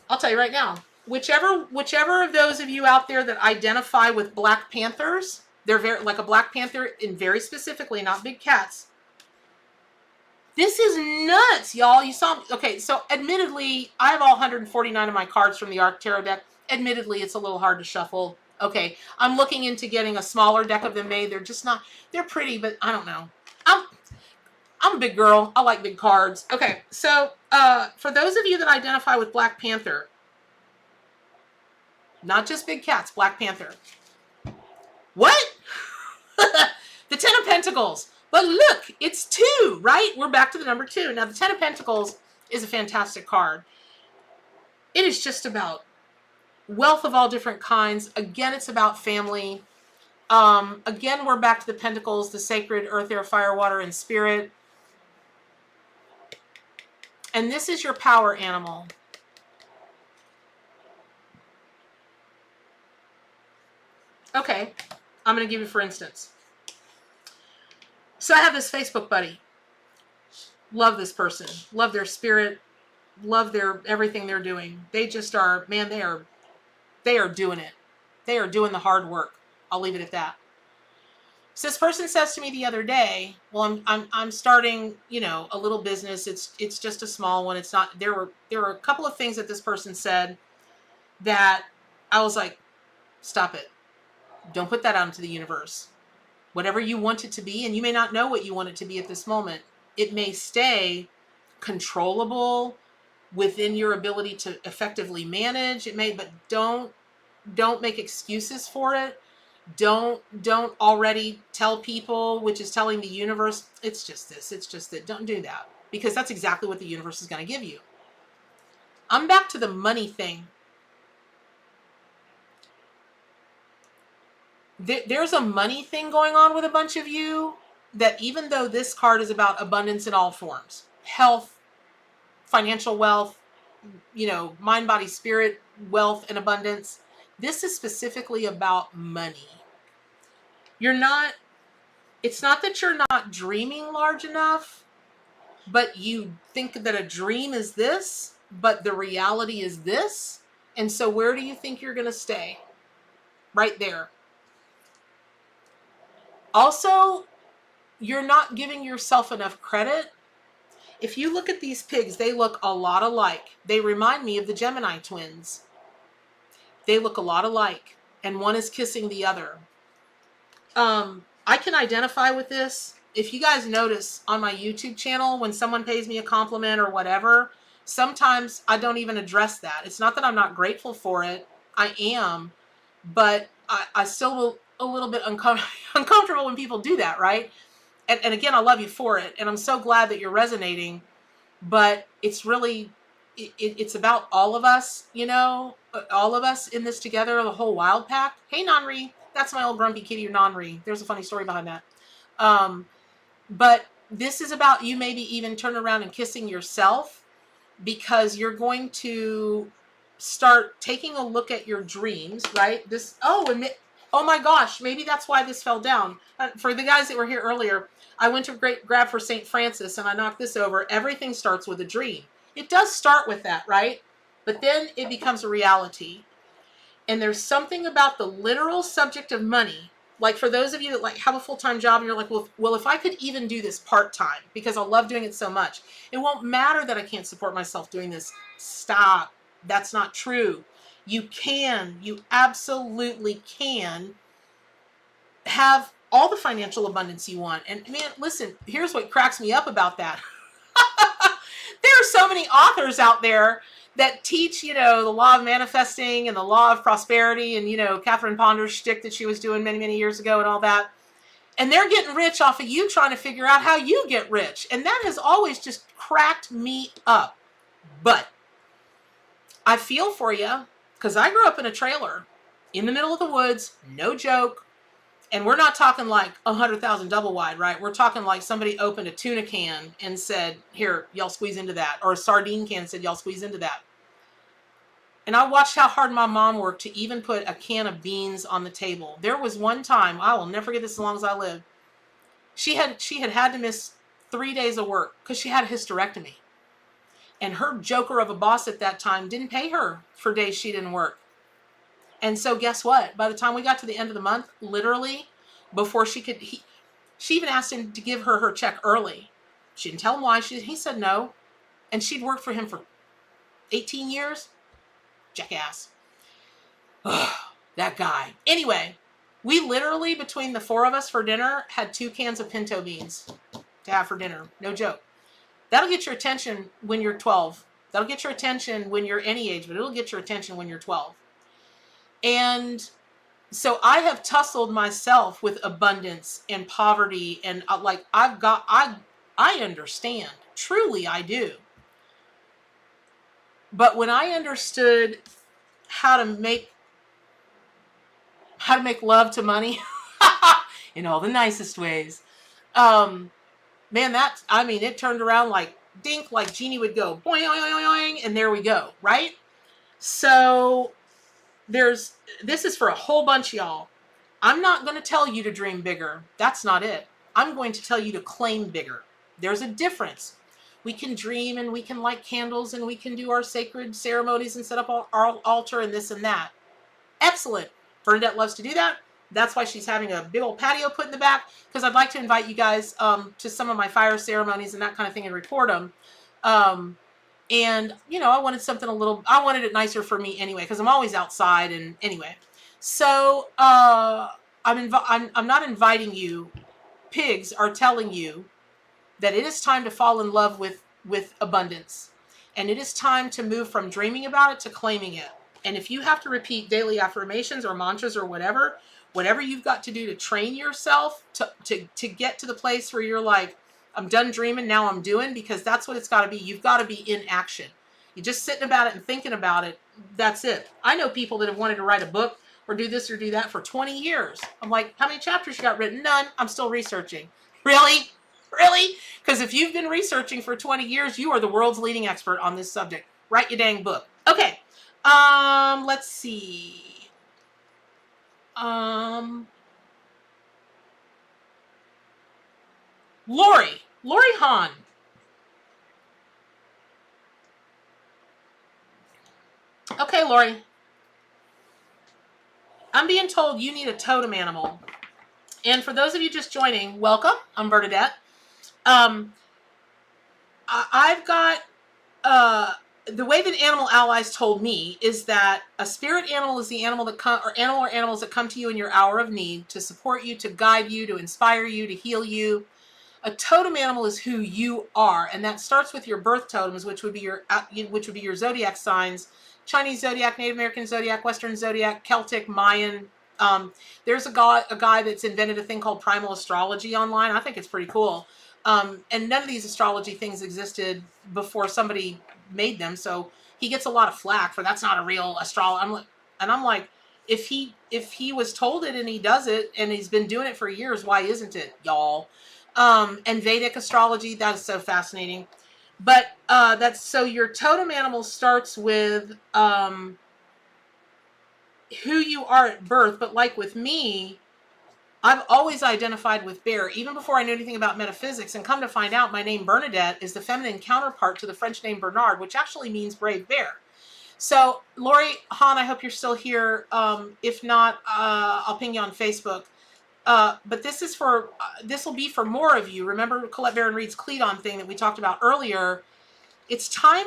I'll tell you right now. Whichever of those of you out there that identify with Black Panthers, they're very like a Black Panther, and very specifically, not big cats. This is nuts, y'all. You saw, okay, so admittedly, I have all 149 of my cards from the Arc Tarot deck. Admittedly, it's a little hard to shuffle. Okay, I'm looking into getting a smaller deck of them made. They're just not, they're pretty, but I don't know. I'm a big girl. I like big cards. Okay, so for those of you that identify with Black Panther, not just big cats, Black Panther. What? The Ten of Pentacles. But look, it's 2, right? We're back to the number 2. Now, the Ten of Pentacles is a fantastic card. It is just about wealth of all different kinds. Again, it's about family. Again, we're back to the Pentacles, the sacred earth, air, fire, water, and spirit. And this is your power animal. Okay, I'm going to give you for instance. So I have this Facebook buddy. Love this person. Love their spirit. Love their everything they're doing. They just are, man, they are doing it. They are doing the hard work. I'll leave it at that. So this person says to me the other day, well, I'm starting, you know, a little business. It's just a small one. It's not, there were a couple of things that this person said that I was like, stop it. Don't put that out into the universe. Whatever you want it to be, and you may not know what you want it to be at this moment, it may stay controllable within your ability to effectively manage. It may, but don't make excuses for it. Don't already tell people, which is telling the universe, it's just this, it's just that. Don't do that, because that's exactly what the universe is going to give you. I'm back to the money thing. there's a money thing going on with a bunch of you, that even though this card is about abundance in all forms, health, financial wealth, mind, body, spirit, wealth, and abundance, this is specifically about money. It's not that you're not dreaming large enough, but you think that a dream is this, but the reality is this. And so where do you think you're going to stay? Right there. Also, you're not giving yourself enough credit. If you look at these pigs, they look a lot alike. They remind me of the Gemini twins. They look a lot alike, and one is kissing the other. I can identify with this. If you guys notice on my YouTube channel, when someone pays me a compliment or whatever, sometimes I don't even address that. It's not that I'm not grateful for it. I am, but I still a little bit uncomfortable when people do that, right? And again, I love you for it, and I'm so glad that you're resonating, but it's really, it's about all of us, all of us in this together, the whole wild pack. Hey, Nanri, that's my old grumpy kitty, Nanri. There's a funny story behind that. But this is about you maybe even turn around and kissing yourself, because you're going to start taking a look at your dreams, right? Oh my gosh, maybe that's why this fell down. For the guys that were here earlier, I went to grab for St. Francis and I knocked this over. Everything starts with a dream. It does start with that, right? But then it becomes a reality. And there's something about the literal subject of money. Like for those of you that have a full-time job and you're like, well, if I could even do this part-time because I love doing it so much, it won't matter that I can't support myself doing this. Stop. That's not true. You absolutely can have all the financial abundance you want. And man, listen, here's what cracks me up about that. There are so many authors out there that teach, the law of manifesting and the law of prosperity and, Catherine Ponder's shtick that she was doing many, many years ago and all that. And they're getting rich off of you trying to figure out how you get rich. And that has always just cracked me up. But I feel for you, because I grew up in a trailer in the middle of the woods, no joke. And we're not talking like 100,000 double wide, right? We're talking like somebody opened a tuna can and said, here, y'all squeeze into that. Or a sardine can said, y'all squeeze into that. And I watched how hard my mom worked to even put a can of beans on the table. There was one time, I will never forget this as long as I live. She had to miss 3 days of work because she had a hysterectomy. And her joker of a boss at that time didn't pay her for days she didn't work. And so guess what? By the time we got to the end of the month, literally, before she even asked him to give her check early. She didn't tell him why. He said no. And she'd worked for him for 18 years. Jackass. Ugh, that guy. Anyway, we literally, between the four of us for dinner, had 2 cans of pinto beans to have for dinner. No joke. That'll get your attention when you're 12. That'll get your attention when you're any age, but it'll get your attention when you're 12. And so I have tussled myself with abundance and poverty, and I understand. Truly, I do. But when I understood how to make love to money in all the nicest ways, man, it turned around like dink, like Genie would go boing, boing, boing, and there we go, right? So this is for a whole bunch, y'all. I'm not going to tell you to dream bigger. That's not it. I'm going to tell you to claim bigger. There's a difference. We can dream and we can light candles and we can do our sacred ceremonies and set up our altar and this and that. Excellent. Bernadette loves to do that. That's why she's having a big old patio put in the back, because I'd like to invite you guys to some of my fire ceremonies and that kind of thing and record them. And, I wanted something I wanted it nicer for me anyway, because I'm always outside. And anyway, so I'm not inviting you. Pigs are telling you that it is time to fall in love with abundance. And it is time to move from dreaming about it to claiming it. And if you have to repeat daily affirmations or mantras or whatever you've got to do to train yourself to get to the place where you're like, I'm done dreaming, now I'm doing, because that's what it's got to be. You've got to be in action. You're just sitting about it and thinking about it. That's it. I know people that have wanted to write a book or do this or do that for 20 years. I'm like, how many chapters you got written? None. I'm still researching. Really? Really? Because if you've been researching for 20 years, you are the world's leading expert on this subject. Write your dang book. Okay. Let's see. Lori Hahn. Okay, Lori. I'm being told you need a totem animal. And for those of you just joining, welcome. I'm Bernadette. I've got the way that Animal Allies told me is that a spirit animal is the animal that or animals that come to you in your hour of need to support you, to guide you, to inspire you, to heal you. A totem animal is who you are, and that starts with your birth totems, which would be your zodiac signs: Chinese zodiac, Native American zodiac, Western zodiac, Celtic, Mayan. There's a guy that's invented a thing called primal astrology online. I think it's pretty cool. And none of these astrology things existed before somebody made them, so he gets a lot of flack for that's not a real astrology. I'm like, if he was told it and he does it and he's been doing it for years, why isn't it, y'all? And Vedic astrology, that is so fascinating. But that's so your totem animal starts with who you are at birth. But like with me, I've always identified with bear, even before I knew anything about metaphysics. And come to find out, my name Bernadette is the feminine counterpart to the French name Bernard, which actually means brave bear. So, Lori Hahn, I hope you're still here. If not, I'll ping you on Facebook. But this will be for more of you. Remember Colette Baron Reed's Cleton thing that we talked about earlier. It's time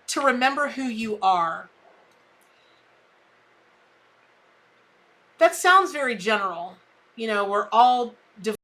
to remember who you are. That sounds very general. You know, we're all